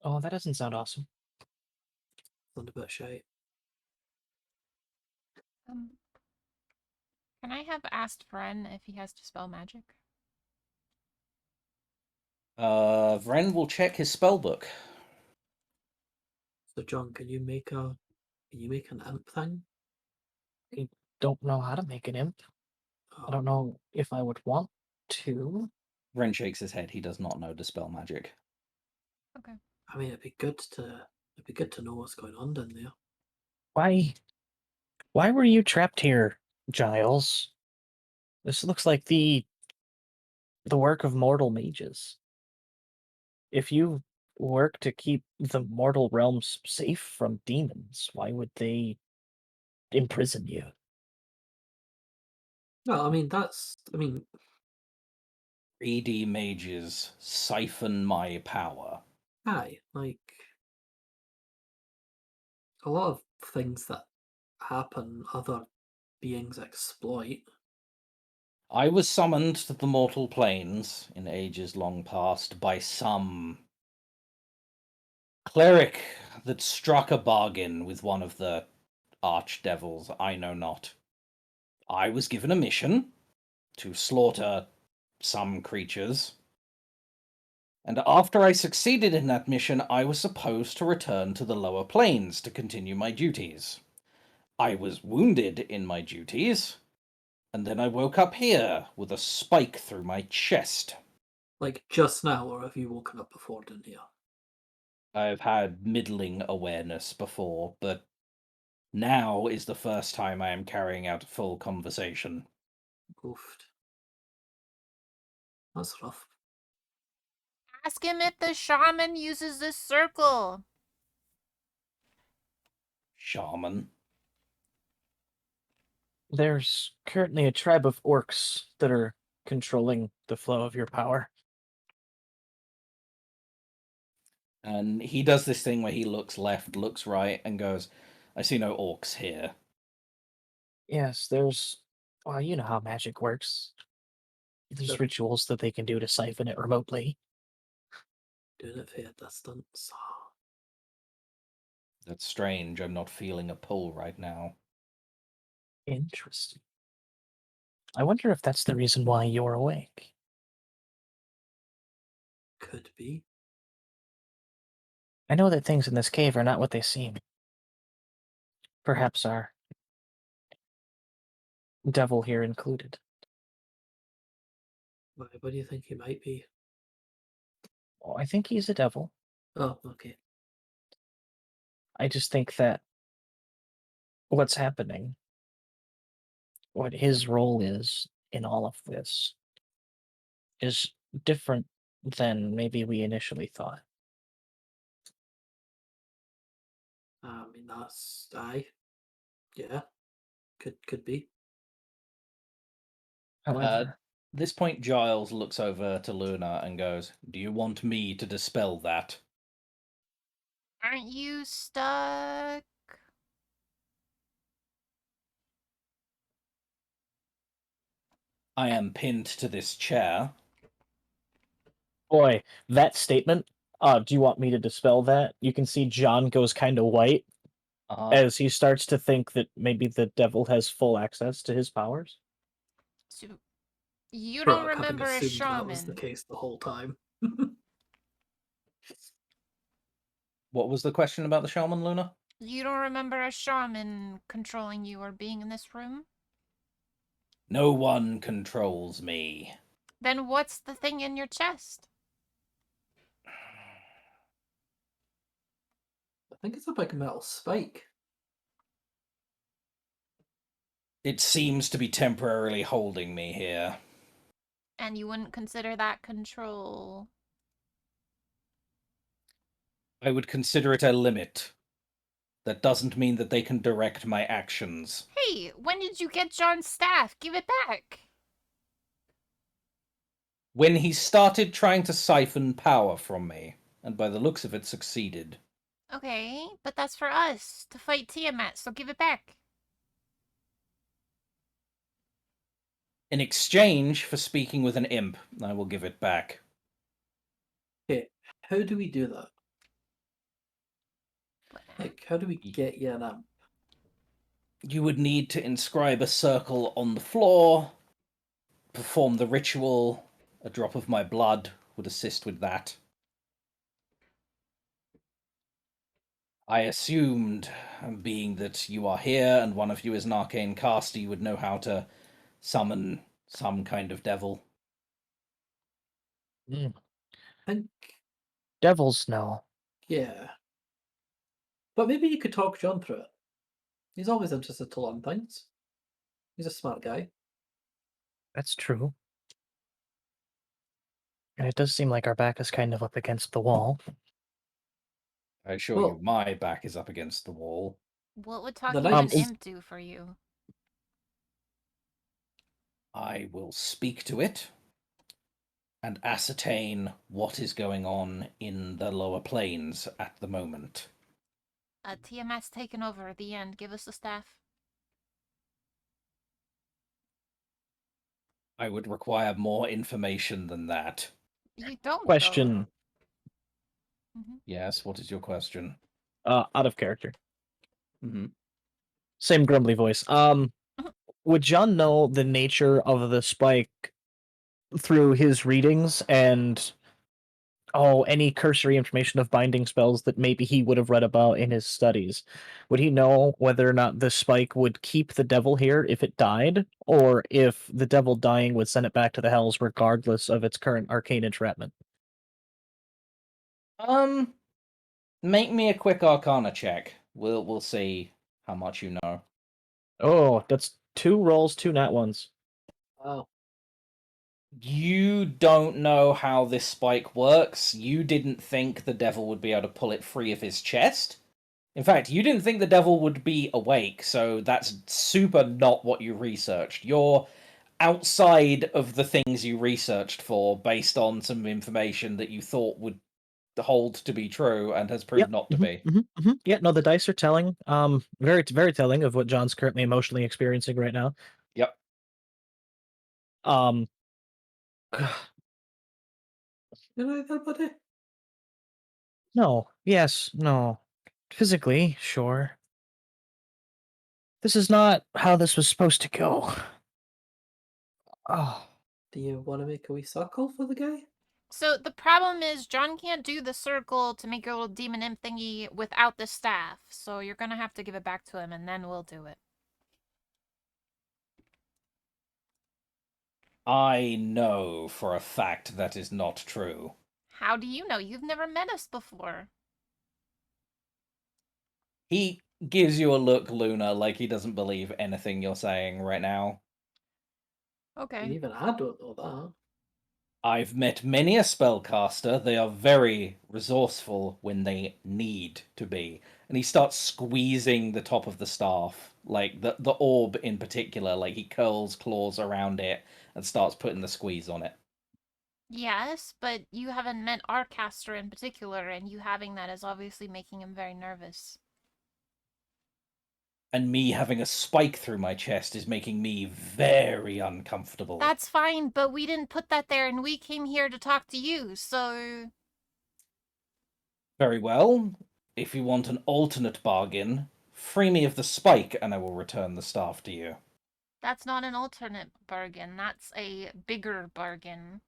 Oh, that doesn't sound awesome. Sound a bit shite. Can I have asked Vren if he has Dispel Magic? Vren will check his spellbook. So John, can you make an imp thing? I don't know how to make an imp. I don't know if I would want to. Vren shakes his head. He does not know Dispel Magic. Okay. I mean, it'd be good to know what's going on down there. Why were you trapped here, Giles? This looks like the work of mortal mages. If you work to keep the mortal realms safe from demons, why would they imprison you? No, I mean 3D mages siphon my power. aye, like a lot of things that happen, other beings exploit. I was summoned to the mortal planes in ages long past by some cleric that struck a bargain with one of the archdevils, I know not. I was given a mission to slaughter some creatures, and after I succeeded in that mission, I was supposed to return to the lower planes to continue my duties. I was wounded in my duties, and then I woke up here with a spike through my chest. Like just now, or have you woken up before down here? I've had middling awareness before, but now is the first time I am carrying out a full conversation. Oofed. That's rough. Ask him if the shaman uses this circle. Shaman. There's currently a tribe of orcs that are controlling the flow of your power. And he does this thing where he looks left, looks right, and goes, I see no orcs here. Yes, well, you know how magic works. There's Yep. rituals that they can do to siphon it remotely. Doing it for a distance. That's strange. I'm not feeling a pull right now. Interesting. I wonder if that's the reason why you're awake. Could be. I know that things in this cave are not what they seem. Perhaps our devil here included. What do you think he might be? Oh, I think he's a devil. Oh, okay. I just think that what's happening, what his role is in all of this, is different than maybe we initially thought. I mean, that's aye. Yeah, could be. However, At this point, Giles looks over to Luna and goes, Do you want me to dispel that? Aren't you stuck? I am pinned to this chair. boy, that statement, do you want me to dispel that? You can see John goes kind of white as he starts to think that maybe the devil has full access to his powers. So you don't Brock, having remember a assumed that was the shaman. case the whole time. What was the question about the shaman, Luna? You don't remember a shaman controlling you or being in this room? No one controls me. Then what's the thing in your chest? I think it's a big metal spike. It seems to be temporarily holding me here. And you wouldn't consider that control? I would consider it a limit. That doesn't mean that they can direct my actions. Hey, when did you get John's staff? Give it back. When he started trying to siphon power from me, and by the looks of it, succeeded. Okay, but that's for us to fight Tiamat, so give it back. In exchange for speaking with an imp, I will give it back. Okay, how do we do that? Like, how do we get you an amp? You would need to inscribe a circle on the floor, perform the ritual. A drop of my blood would assist with that. I assumed, being that you are here and one of you is an arcane caster, you would know how to summon some kind of devil. I think, Devils know. yeah. But maybe you could talk John through it. He's always interested to learn things. He's a smart guy. That's true. And it does seem like our back is kind of up against the wall. I assure Well- you, my back is up against the wall. What would The talking to knights- an imp do for you? I will speak to it and ascertain what is going on in the lower planes at the moment. Tiamat's taken over at the end. Give us the staff. I would require more information than that. You don't, Question, though. Mhm. Yes, what is your question? out of character. Mm-hmm. Same grumbly voice. Would John know the nature of the spike through his readings and any cursory information of binding spells that maybe he would have read about in his studies? Would he know whether or not the spike would keep the devil here if it died, or if the devil dying would send it back to the hells regardless of its current arcane entrapment? Make me a quick Arcana check. We'll see how much you know. Oh, that's 2 rolls, 2 nat ones. Wow. You don't know how this spike works. You didn't think the devil would be able to pull it free of his chest. In fact, you didn't think the devil would be awake, so that's super not what you researched. You're outside of the things you researched for based on some information that you thought would hold to be true and has proved not to be. Yeah, no, the dice are telling. Very, very telling of what John's currently emotionally experiencing right now. Yep. Um, You know that, buddy? no, yes, no. Physically, sure. This is not how this was supposed to go. Oh, Do you want to make a wee circle for the guy? So the problem is John can't do the circle to make your little demon imp thingy without the staff. So you're gonna have to give it back to him, and then we'll do it. I know for a fact that is not true. How do you know? You've never met us before. He gives you a look, Luna, like he doesn't believe anything you're saying right now. And Okay. even I don't know that. I've met many a spellcaster. They are very resourceful when they need to be. And he starts squeezing the top of the staff, like the orb in particular. Like he curls claws around it and starts putting the squeeze on it. Yes, but you haven't met our caster in particular, and you having that is obviously making him very nervous. And me having a spike through my chest is making me very uncomfortable. That's fine, but we didn't put that there, and we came here to talk to you, so... Very well. If you want an alternate bargain, free me of the spike and I will return the staff to you. That's not an alternate bargain. That's a bigger bargain.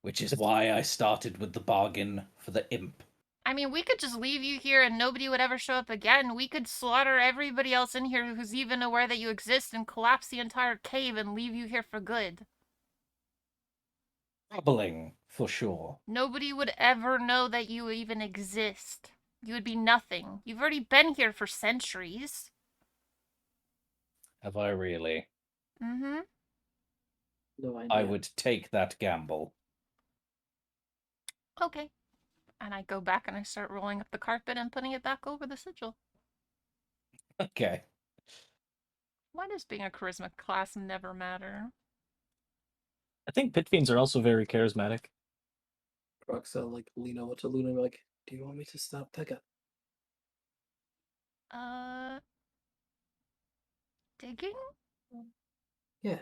Which is why I started with the bargain for the imp. I mean, we could just leave you here and nobody would ever show up again. We could slaughter everybody else in here who's even aware that you exist and collapse the entire cave and leave you here for good. Troubling, for sure. Nobody would ever know that you even exist. You would be nothing. You've already been here for centuries. Have I really? Mm-hmm. No idea. I would take that gamble. Okay. And I go back and I start rolling up the carpet and putting it back over the sigil. Okay. Why does being a charisma class never matter? I think pit fiends are also very charismatic. Crocs like lean over to Luna like, do you want me to start picking? Digging? Yeah.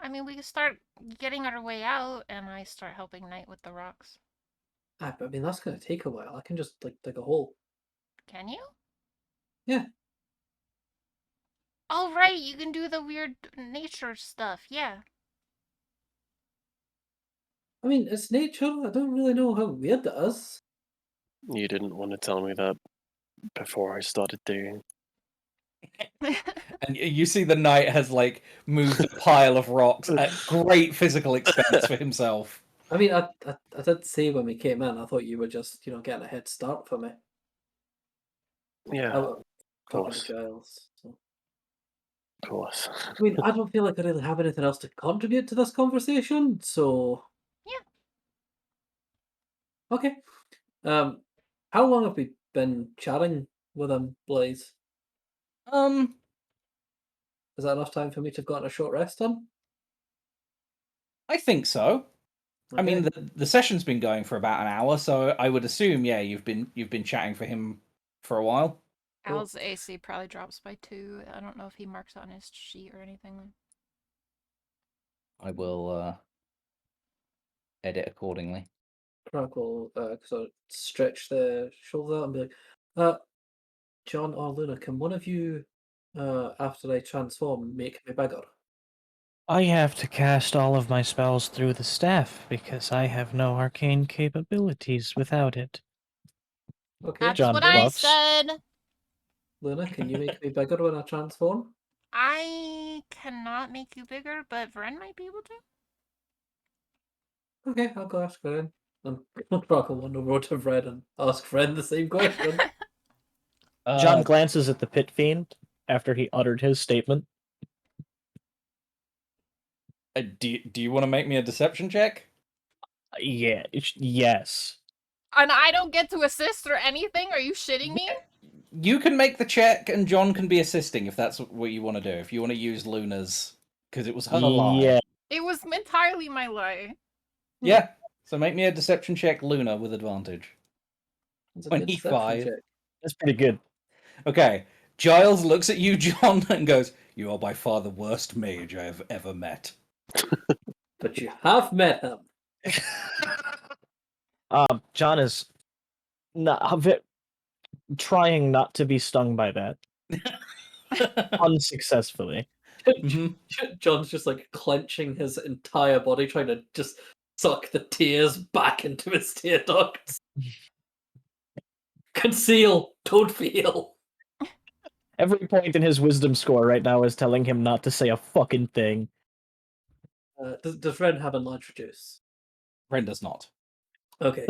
I mean, we can start getting our way out, and I start helping Knight with the rocks. I mean, that's going to take a while. I can just like dig a hole. Can you? Yeah. Oh, right, you can do the weird nature stuff, yeah. I mean, it's nature. I don't really know how weird that is. You didn't want to tell me that before I started digging. And you see the knight has like moved a pile of rocks at great physical expense for himself. I mean, I did say when we came in, I thought you were just, getting a head start for me. Yeah, Talking to course. Giles. So. of course. I mean, I don't feel like I really have anything else to contribute to this conversation, so Yeah. okay. How long have we been chatting with him, Blaze? Is that enough time for me to have gotten a short rest on? I think so. I mean, Okay. the session's been going for about an hour, so I would assume, yeah, you've been chatting for him for a while. Cool. Al's AC probably drops by 2. I don't know if he marks it on his sheet or anything. I will edit accordingly. Crackle sort of stretch their shoulder out and be like, John or Luna, can one of you, after they transform, make me bigger? I have to cast all of my spells through the staff because I have no arcane capabilities without it. Okay. That's John what bluffs. I said! Luna, can you make me bigger when I transform? I cannot make you bigger, but Vren might be able to. Okay, I'll go ask Vren. And Crackle will over to Vren and ask Vren the same question. John glances at the pit fiend after he uttered his statement. Do you want to make me a deception check? Yeah, yes. And I don't get to assist or anything? Are you shitting me? You can make the check, and John can be assisting if that's what you want to do. If you want to use Luna's, because it was her lie. Yeah. It was entirely my lie. Yeah. So make me a deception check, Luna, with advantage. It's a good deception 25. check. That's pretty good. Okay. Giles looks at you, John, and goes, "You are by far the worst mage I have ever met." But you have met him. John is trying not to be stung by that. Unsuccessfully. Mhm. John's just like clenching his entire body, trying to just suck the tears back into his tear ducts. Conceal, don't feel. Every point in his wisdom score right now is telling him not to say a fucking thing. Does Ren have a large juice? Ren does not. Okay.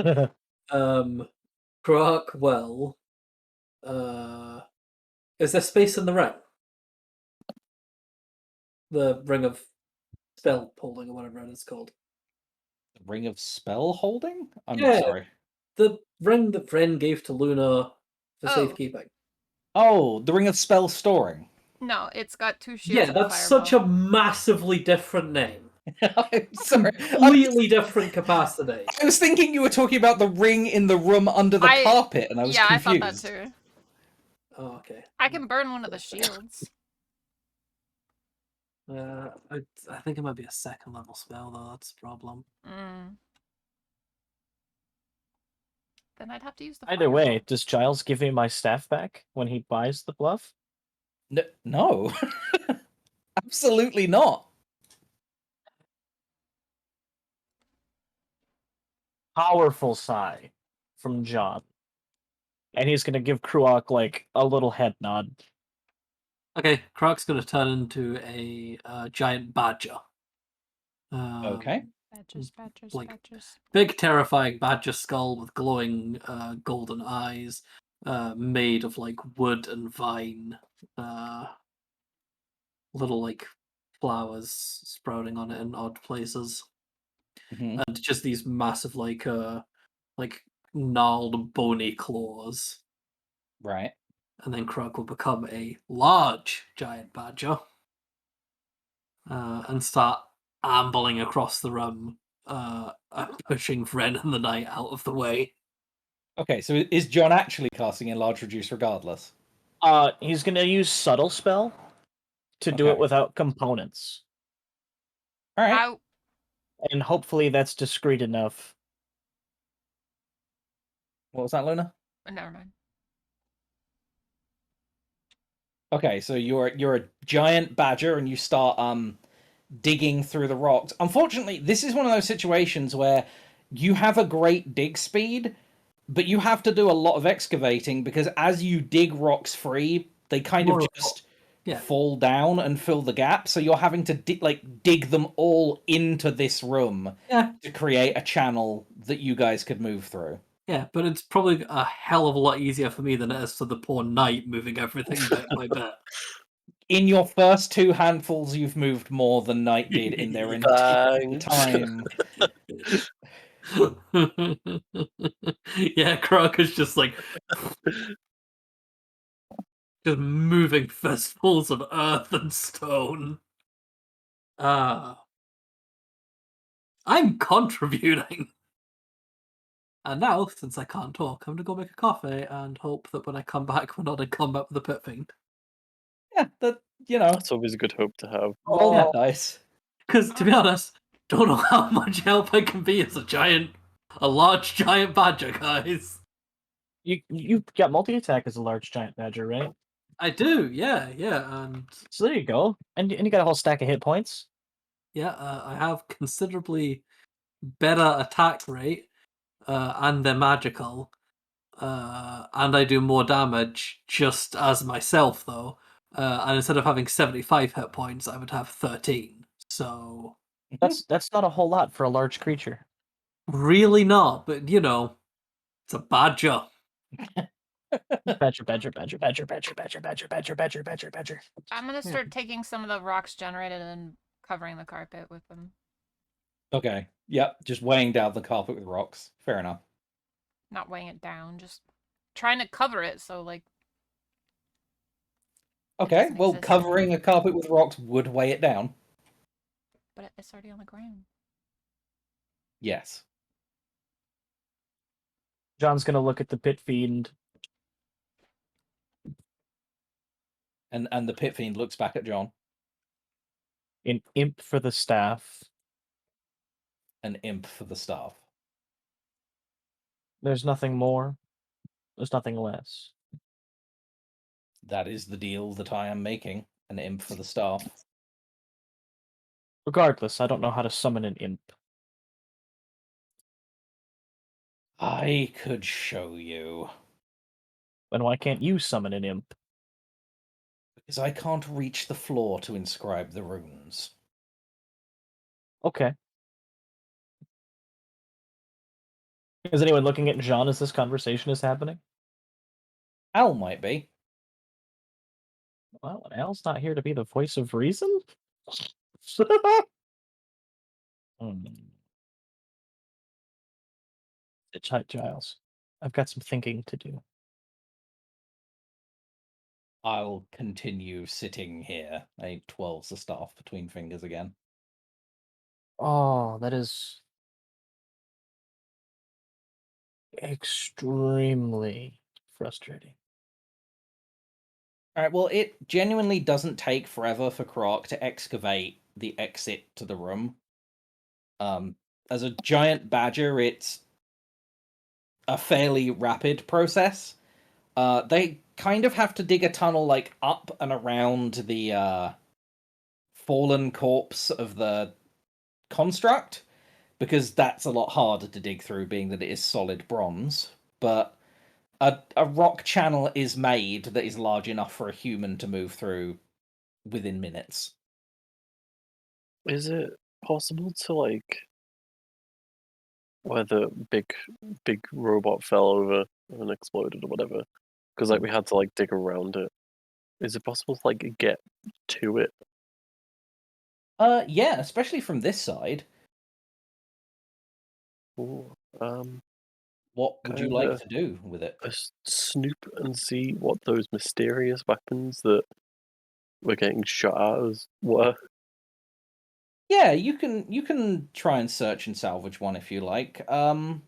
Crockwell. Is there space in the ring? The ring of spell holding or whatever it is called. Ring of spell holding? I'm Yeah. sorry. The ring that Ren gave to Luna for Oh. safekeeping. Oh, the ring of spell storing. No, it's got 2 shields Yeah, and a that's such fireball. a massively different name. I'm sorry. Completely different capacity. I was thinking you were talking about the ring in the room under the carpet, and I was confused. I thought that too. Oh, okay. I can burn one of the shields. I think it might be a second level spell though. That's the problem. Then I'd have to use the Either fireball. way, does Giles give me my staff back when he buys the bluff? No. Absolutely not. Powerful sigh from John. And he's gonna give Kruok like a little head nod. Okay, Croc's going to turn into a giant badger. Okay. Badgers, like- badgers. Big, terrifying badger skull with glowing golden eyes, made of like wood and vine. Little like flowers sprouting on it in odd places. Mhm. And just these massive like like gnarled, bony claws. Right. And then Krug will become a large giant badger and start ambling across the room, and pushing Vren and the Knight out of the way. Okay, so is John actually casting Enlarge Reduce regardless? He's gonna use Subtle Spell to do it Okay. without components. All right. How And hopefully that's discreet enough. What was that, Luna? never mind. Okay, so you're a giant badger and you start digging through the rocks. Unfortunately, this is one of those situations where you have a great dig speed, but you have to do a lot of excavating because as you dig rocks free, they kind More of of a- just yeah. fall down and fill the gap. So you're having to dig them all into this room Yeah. to create a channel that you guys could move through. Yeah, but it's probably a hell of a lot easier for me than it is for the poor Knight moving everything bit by bit. In your first two handfuls, you've moved more than Knight did in their entire Thanks. time. Yeah, Krug is just like just moving fistfuls of earth and stone. I'm contributing. And now, since I can't talk, I'm gonna go make a coffee and hope that when I come back, we're not in combat with the Pit Fiend. Yeah, That's always a good hope to have. roll Yeah. that dice. Because, to be honest, don't know how much help I can be as a large giant badger, guys. You got multi-attack as a large giant badger, right? I do, yeah, and So there you go. And you got a whole stack of hit points. yeah, I have considerably better attack rate, and they're magical, and I do more damage just as myself, though. And instead of having 75 hit points, I would have 13. So That's not a whole lot for a large creature. really not, but it's a badger. Badger, badger, badger, badger, badger, badger, badger, badger, badger, badger, badger. I'm gonna start taking some of the rocks generated and covering the carpet with them. Okay. Yep. Just weighing down the carpet with rocks. Fair enough. Not weighing it down, just trying to cover it so like Okay. doesn't Well, exist covering anymore. a carpet with rocks would weigh it down. But it's already on the ground. Yes. John's gonna look at the Pit Fiend. And the Pit Fiend looks back at John. An imp for the staff. An imp for the staff. There's nothing more. There's nothing less. That is the deal that I am making. An imp for the staff. Regardless, I don't know how to summon an imp. I could show you. Then why can't you summon an imp? Because I can't reach the floor to inscribe the runes. Okay. Is anyone looking at Jean as this conversation is happening? Al might be. Well, Al's not here to be the voice of reason? Giles, I've got some thinking to do. I'll continue sitting here. I twirls the staff between fingers again. Oh, that is extremely frustrating. Alright, well, it genuinely doesn't take forever for Croc to excavate the exit to the room. As a giant badger, it's a fairly rapid process. They kind of have to dig a tunnel like up and around the fallen corpse of the construct, because that's a lot harder to dig through, being that it is solid bronze. But a rock channel is made that is large enough for a human to move through within minutes. Is it possible to like where the big robot fell over and exploded or whatever? Because like we had to like dig around it. Is it possible to like get to it? Yeah, especially from this side. Ooh, What would you like Kinda to do with it? snoop and see what those mysterious weapons that we're getting shot at were. Yeah, you can try and search and salvage one if you like. Getting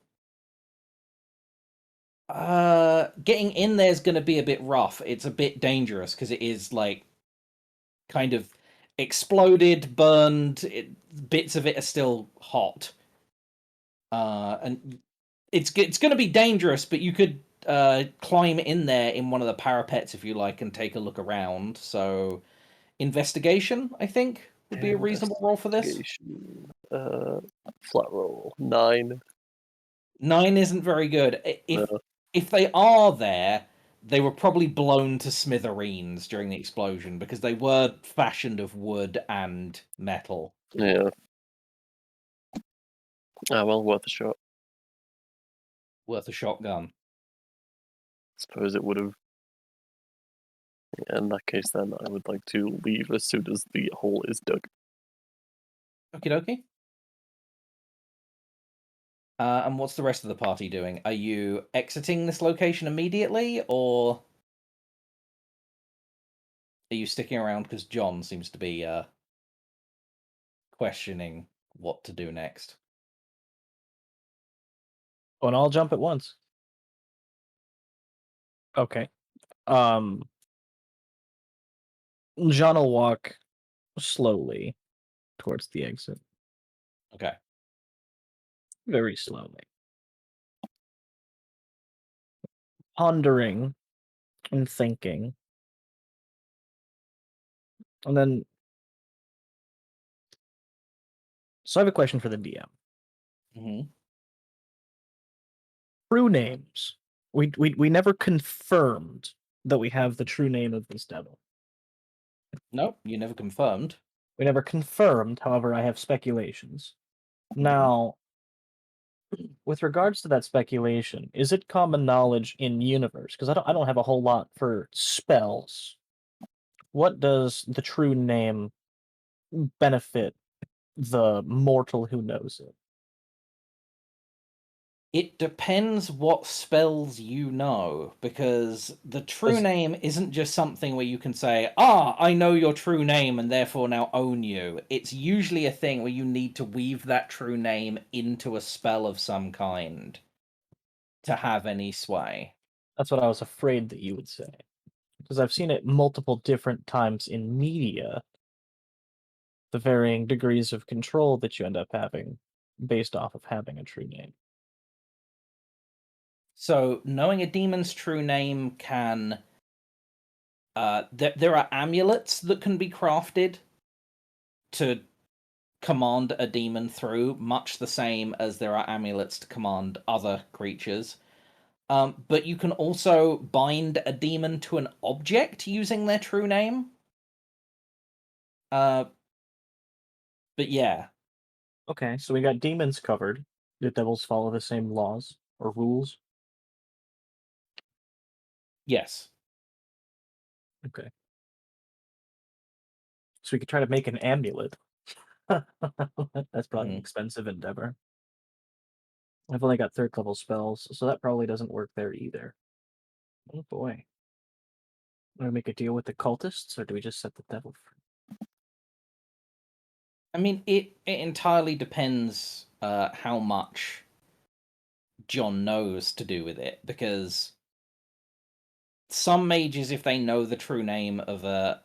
in there is going to be a bit rough. It's a bit dangerous because it is like kind of exploded, burned. Bits of it are still hot. And it's going to be dangerous, but you could climb in there in one of the parapets if you like and take a look around. So investigation, I think, would be a reasonable roll for this. Investigation, flat roll 9. 9 isn't very good. No. If they are there, they were probably blown to smithereens during the explosion because they were fashioned of wood and metal. Yeah. Ah, well, worth a shot. Worth a shotgun. Suppose it would have. Yeah, in that case, then I would like to leave as soon as the hole is dug. Okie dokie. And what's the rest of the party doing? Are you exiting this location immediately, or are you sticking around because John seems to be questioning what to do next? Oh, and I'll jump at once. Okay. John will walk slowly towards the exit. Okay. Very slowly. Pondering and thinking. And then. So I have a question for the DM. Mm-hmm. True names. We never confirmed that we have the true name of this devil. Nope, you never confirmed. We never confirmed, however, I have speculations. Now, with regards to that speculation, is it common knowledge in universe? Because I don't have a whole lot for spells. What does the true name benefit the mortal who knows it? It depends what spells you know, because the true name isn't just something where you can say, I know your true name and therefore now own you. It's usually a thing where you need to weave that true name into a spell of some kind to have any sway. That's what I was afraid that you would say. Because I've seen it multiple different times in media, the varying degrees of control that you end up having based off of having a true name. So, knowing a demon's true name can... there are amulets that can be crafted to command a demon through, much the same as there are amulets to command other creatures. But you can also bind a demon to an object using their true name. But yeah. Okay, so we got demons covered. Do devils follow the same laws or rules? Yes. Okay. So we could try to make an amulet. That's probably an expensive endeavor. I've only got 3rd level spells, so that probably doesn't work there either. Oh boy. Want to make a deal with the cultists, or do we just set the devil free? I mean, it entirely depends how much John knows to do with it, because some mages, if they know the true name of a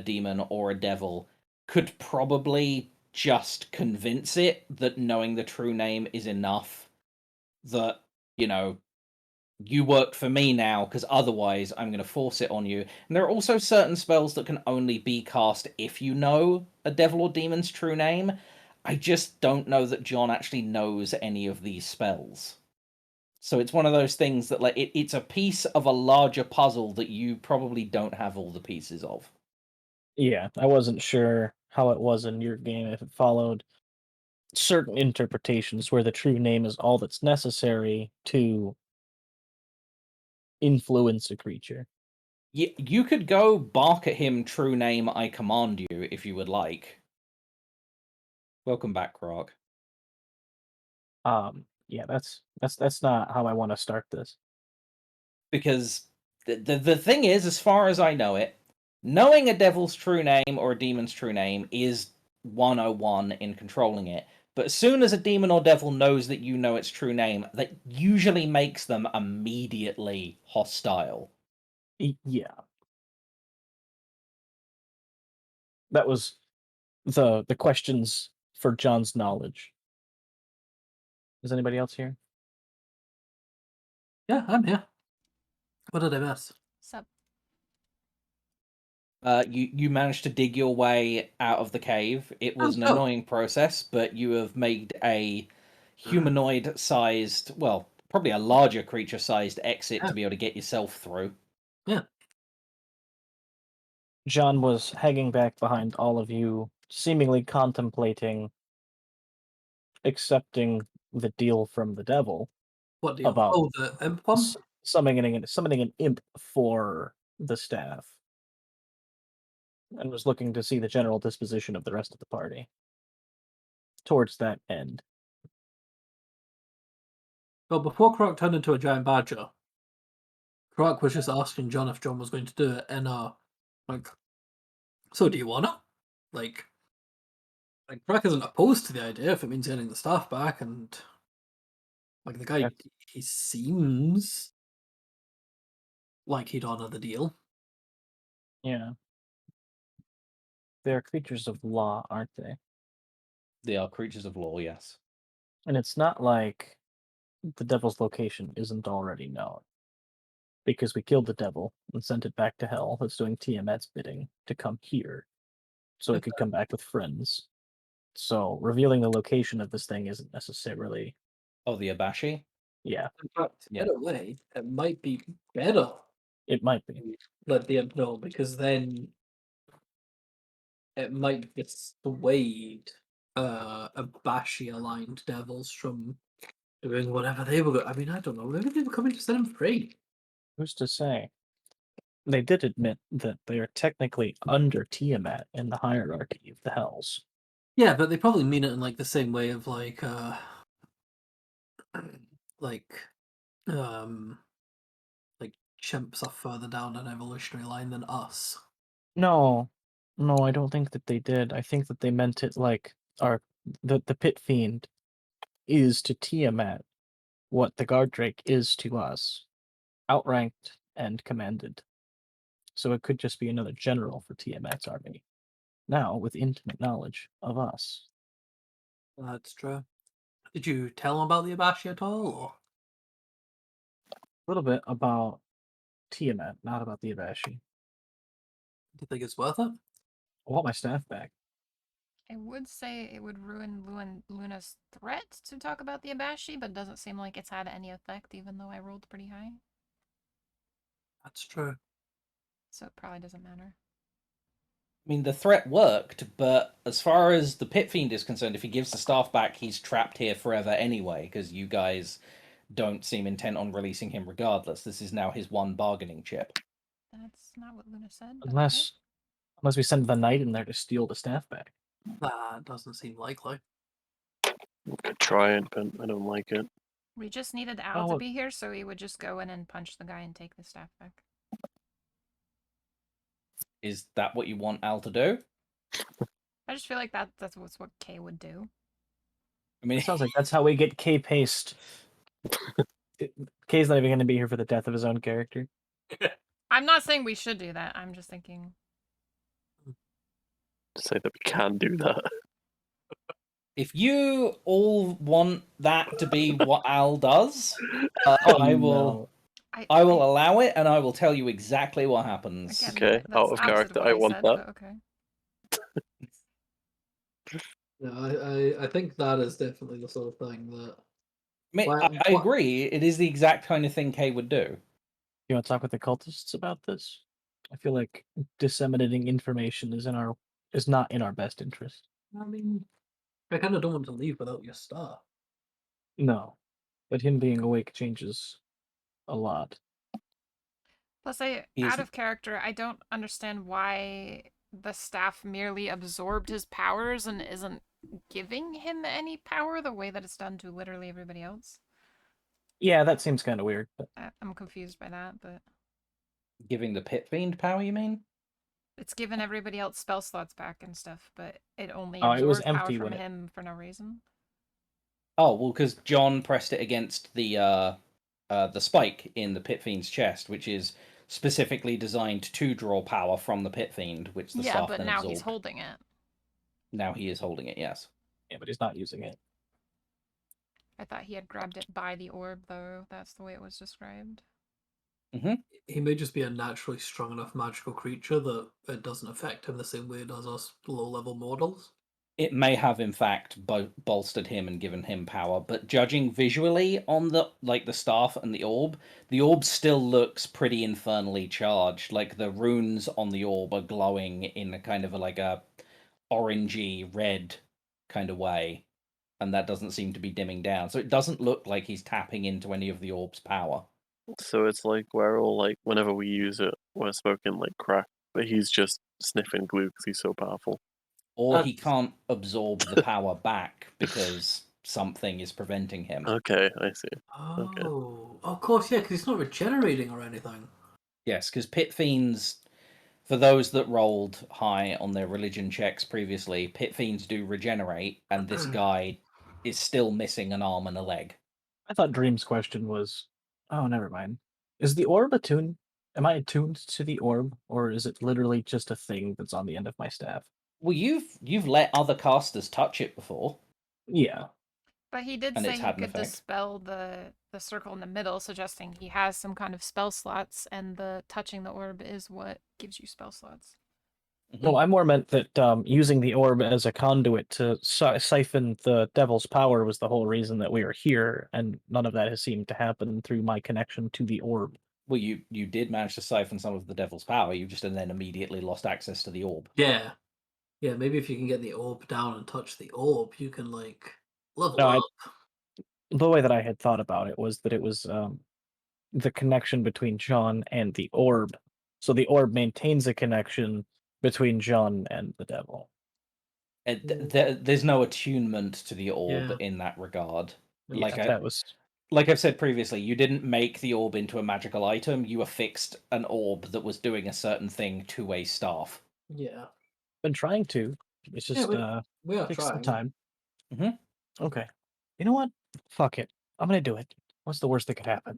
demon or a devil, could probably just convince it that knowing the true name is enough, that, you work for me now, because otherwise I'm going to force it on you. And there are also certain spells that can only be cast if you know a devil or demon's true name. I just don't know that John actually knows any of these spells. So it's one of those things that it's a piece of a larger puzzle that you probably don't have all the pieces of. Yeah, I wasn't sure how it was in your game, if it followed certain interpretations where the true name is all that's necessary to influence a creature. You could go bark at him, true name, I command you, if you would like. Welcome back, Krog. Yeah, that's not how I want to start this. Because the thing is, as far as I know it, knowing a devil's true name or a demon's true name is 101 in controlling it. But as soon as a demon or devil knows that you know its true name, that usually makes them immediately hostile. Yeah. That was the questions for John's knowledge. Is anybody else here? Yeah, I'm here. What did I miss? Sup? You managed to dig your way out of the cave. It was an Oh. annoying process, but you have made a humanoid-sized, well, probably a larger creature-sized exit to be able to get yourself through. Yeah. John was hanging back behind all of you, seemingly contemplating accepting the deal from the devil What deal? about Oh, the imp one? summoning an imp for the staff, and was looking to see the general disposition of the rest of the party towards that end. Well, before Croc turned into a giant badger, Croc was just asking John if John was going to do it, and like, so do you wanna? Like Croc isn't opposed to the idea if it means getting the staff back, and like the guy, That's- he seems like he'd honor the deal. Yeah. They're creatures of law, aren't they? They are creatures of law, yes. And it's not like the devil's location isn't already known. Because we killed the devil and sent it back to hell that's doing Tiamat's bidding to come here. So it could come back with friends. So revealing the location of this thing isn't necessarily Oh, the Abashi? yeah, In fact, Yeah. in a way, it might be better it might be. let the imp know, because then it might dissuade Abashi aligned devils from doing whatever they were. I mean, I don't know. Maybe they were coming to set him free. Who's to say? They did admit that they are technically under Tiamat in the hierarchy of the hells. Yeah, but they probably mean it in like the same way of like um like chimps are further down an evolutionary line than us. No. No, I don't think that they did. I think that they meant it like the pit fiend is to Tiamat what the guard drake is to us. Outranked and commanded. So it could just be another general for Tiamat's army. Now with intimate knowledge of us. That's true. Did you tell him about the Abashi at all, or A little bit about Tiamat, not about the Abashi. do you think it's worth it? I want my staff back. I would say it would ruin Luna's threat to talk about the Abashi, but it doesn't seem like it's had any effect, even though I rolled pretty high. That's true. So it probably doesn't matter. I mean, the threat worked, but as far as the Pit Fiend is concerned, if he gives the staff back, he's trapped here forever anyway, because you guys don't seem intent on releasing him regardless. This is now his one bargaining chip. That's not what Luna said. But okay. Unless we send the knight in there to steal the staff back. That doesn't seem likely. We could try it, but I don't like it. We just needed Al Oh, to be here, so he would just go in and punch the guy and take the staff back. Is that what you want Al to do? I just feel like that's what Kay would do. I mean, It sounds like that's how we get K paced. K's not even going to be here for the death of his own character. I'm not saying we should do that. I'm just thinking. Say that we can do that. if you all want that to be what Al does, I will. No. I will allow it, and I will tell you exactly what happens. Again, Okay, that's out of opposite character, what I want said, that. but okay. Yeah, I think that is definitely the sort of thing that. I mean, Well, I what- agree. It is the exact kind of thing Kay would do. You want to talk with the cultists about this? I feel like disseminating information is not in our best interest. I mean, I kind of don't want to leave without your stuff. No, but him being awake changes a lot. Plus, out He's- of character, I don't understand why the staff merely absorbed his powers and isn't giving him any power the way that it's done to literally everybody else. Yeah, that seems kind of weird. But I'm confused by that, but Giving the Pit Fiend power, you mean? it's given everybody else spell slots back and stuff, but it only Oh, it was absorbs power empty from when it- him for no reason. Oh, well, because John pressed it against the spike in the Pit Fiend's chest, which is specifically designed to draw power from the Pit Fiend, which the Yeah, staff but then now absorbed. he's holding it. Now he is holding it, yes. yeah, but he's not using it. I thought he had grabbed it by the orb, though. That's the way it was described. He may just be a naturally strong enough magical creature that it doesn't affect him the same way it does us low-level mortals. It may have, in fact, bolstered him and given him power, but judging visually on the staff and the orb still looks pretty infernally charged. Like the runes on the orb are glowing in a kind of a orangey red kind of way, and that doesn't seem to be dimming down. So it doesn't look like he's tapping into any of the orb's power. So it's like we're all like, whenever we use it, we're smoking like crack, but he's just sniffing glue because he's so powerful. Or he can't absorb the power back because something is preventing him. Okay, I see. Oh, of course, yeah, because it's not regenerating or anything. Yes, because Pit Fiends, for those that rolled high on their religion checks previously, Pit Fiends do regenerate, and this guy is still missing an arm and a leg. I thought Dream's question was, oh, never mind. Is the orb attuned? Am I attuned to the orb, or is it literally just a thing that's on the end of my staff? Well, you've let other casters touch it before, Yeah. But he did and say it's he had an could effect. dispel the circle in the middle, suggesting he has some kind of spell slots, and the touching the orb is what gives you spell slots. Well, I more meant that using the orb as a conduit to siphon the devil's power was the whole reason that we are here, and none of that has seemed to happen through my connection to the orb. Well, you did manage to siphon some of the devil's power. You just then immediately lost access to the orb. Yeah. Yeah, maybe if you can get the orb down and touch the orb, you can, like, level No, up. the way that I had thought about it was that it was the connection between John and the orb. So the orb maintains a connection between John and the devil. There's no attunement to the orb Yeah. in that regard. Yeah, that was Like I've said previously, you didn't make the orb into a magical item. You affixed an orb that was doing a certain thing to a staff. Yeah. been trying to. It's Yeah, just we are takes some trying. time. Mhm. Okay. You know what? Fuck it. I'm gonna do it. What's the worst that could happen?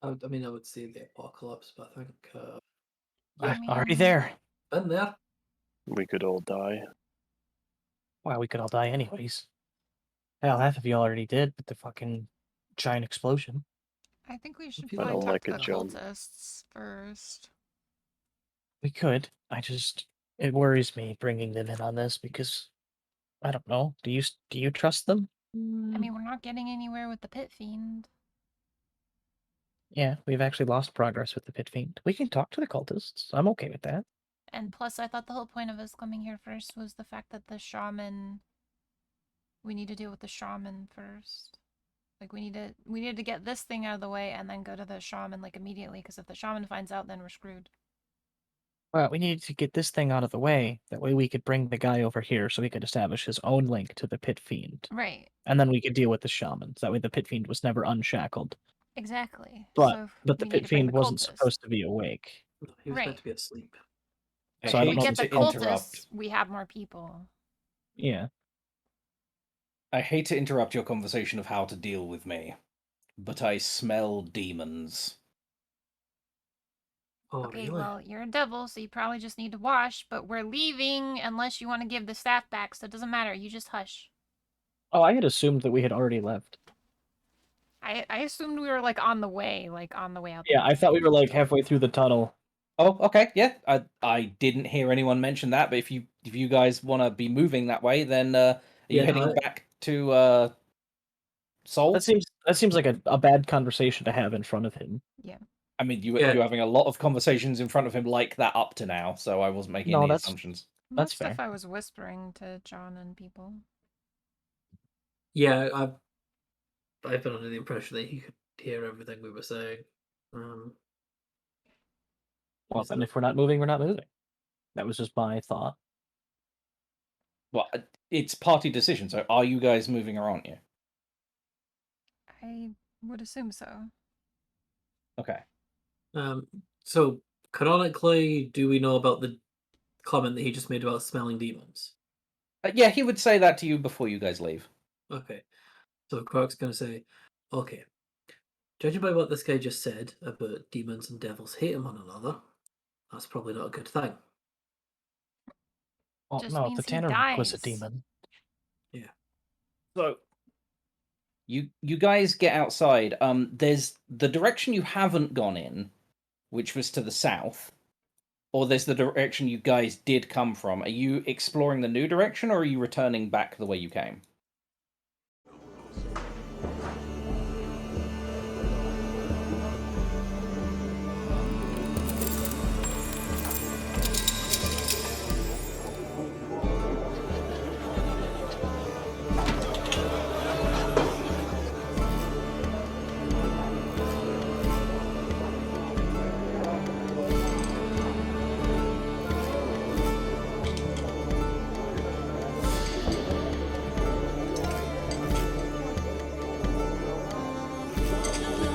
I would say the apocalypse, but I think, I I'm already mean- there. been there. We could all die. Wow, we could all die anyways. Hell, half of you already did with the fucking giant explosion. I think we should I probably don't talk like to it, the John. cultists first. We could. It worries me bringing them in on this because I don't know. Do you trust them? I mean, we're not getting anywhere with the Pit Fiend. Yeah, we've actually lost progress with the Pit Fiend. We can talk to the cultists. I'm okay with that. And plus, I thought the whole point of us coming here first was the fact that the shaman... We need to deal with the shaman first. Like, we needed to get this thing out of the way and then go to the shaman, like, immediately, because if the shaman finds out, then we're screwed. Well, we needed to get this thing out of the way. That way we could bring the guy over here so he could establish his own link to the Pit Fiend. Right. And then we could deal with the shamans. That way the Pit Fiend was never unshackled. Exactly. But so but we the need Pit to bring Fiend the wasn't cultists. supposed to be awake. He was Right. meant to be asleep. So I If don't we know get the to interrupt. cultists, we have more people. Yeah. I hate to interrupt your conversation of how to deal with me, but I smell demons. Oh, Okay, really? well, you're a devil, so you probably just need to wash, but we're leaving unless you want to give the staff back, so it doesn't matter. You just hush. Oh, I had assumed that we had already left. I assumed we were, like, on the way out. Yeah, I thought we were like halfway through the tunnel. Oh, okay, yeah. I didn't hear anyone mention that, but if you guys want to be moving that way, then are you Yeah, heading back to Seoul? That seems like a bad conversation to have in front of him. Yeah. I mean, you Yeah. you're having a lot of conversations in front of him like that up to now, so I wasn't making No, any that's- assumptions. That's Most stuff fair. I was whispering to John and people. Yeah, I've been under the impression that he could hear everything we were saying. Well, then if we're not moving, we're not moving. That was just my thought. Well, it's party decision. So, are you guys moving or aren't you? I would assume so. Okay. So canonically, do we know about the comment that he just made about smelling demons? Yeah, he would say that to you before you guys leave. Okay. So Quark's gonna say, okay, judging by what this guy just said about demons and devils hating one another, that's probably not a good thing. Well, Just no, the means he Tanner was a dies. demon. Yeah. So you guys get outside. There's the direction you haven't gone in, which was to the south, or there's the direction you guys did come from. Are you exploring the new direction, or are you returning back the way you came?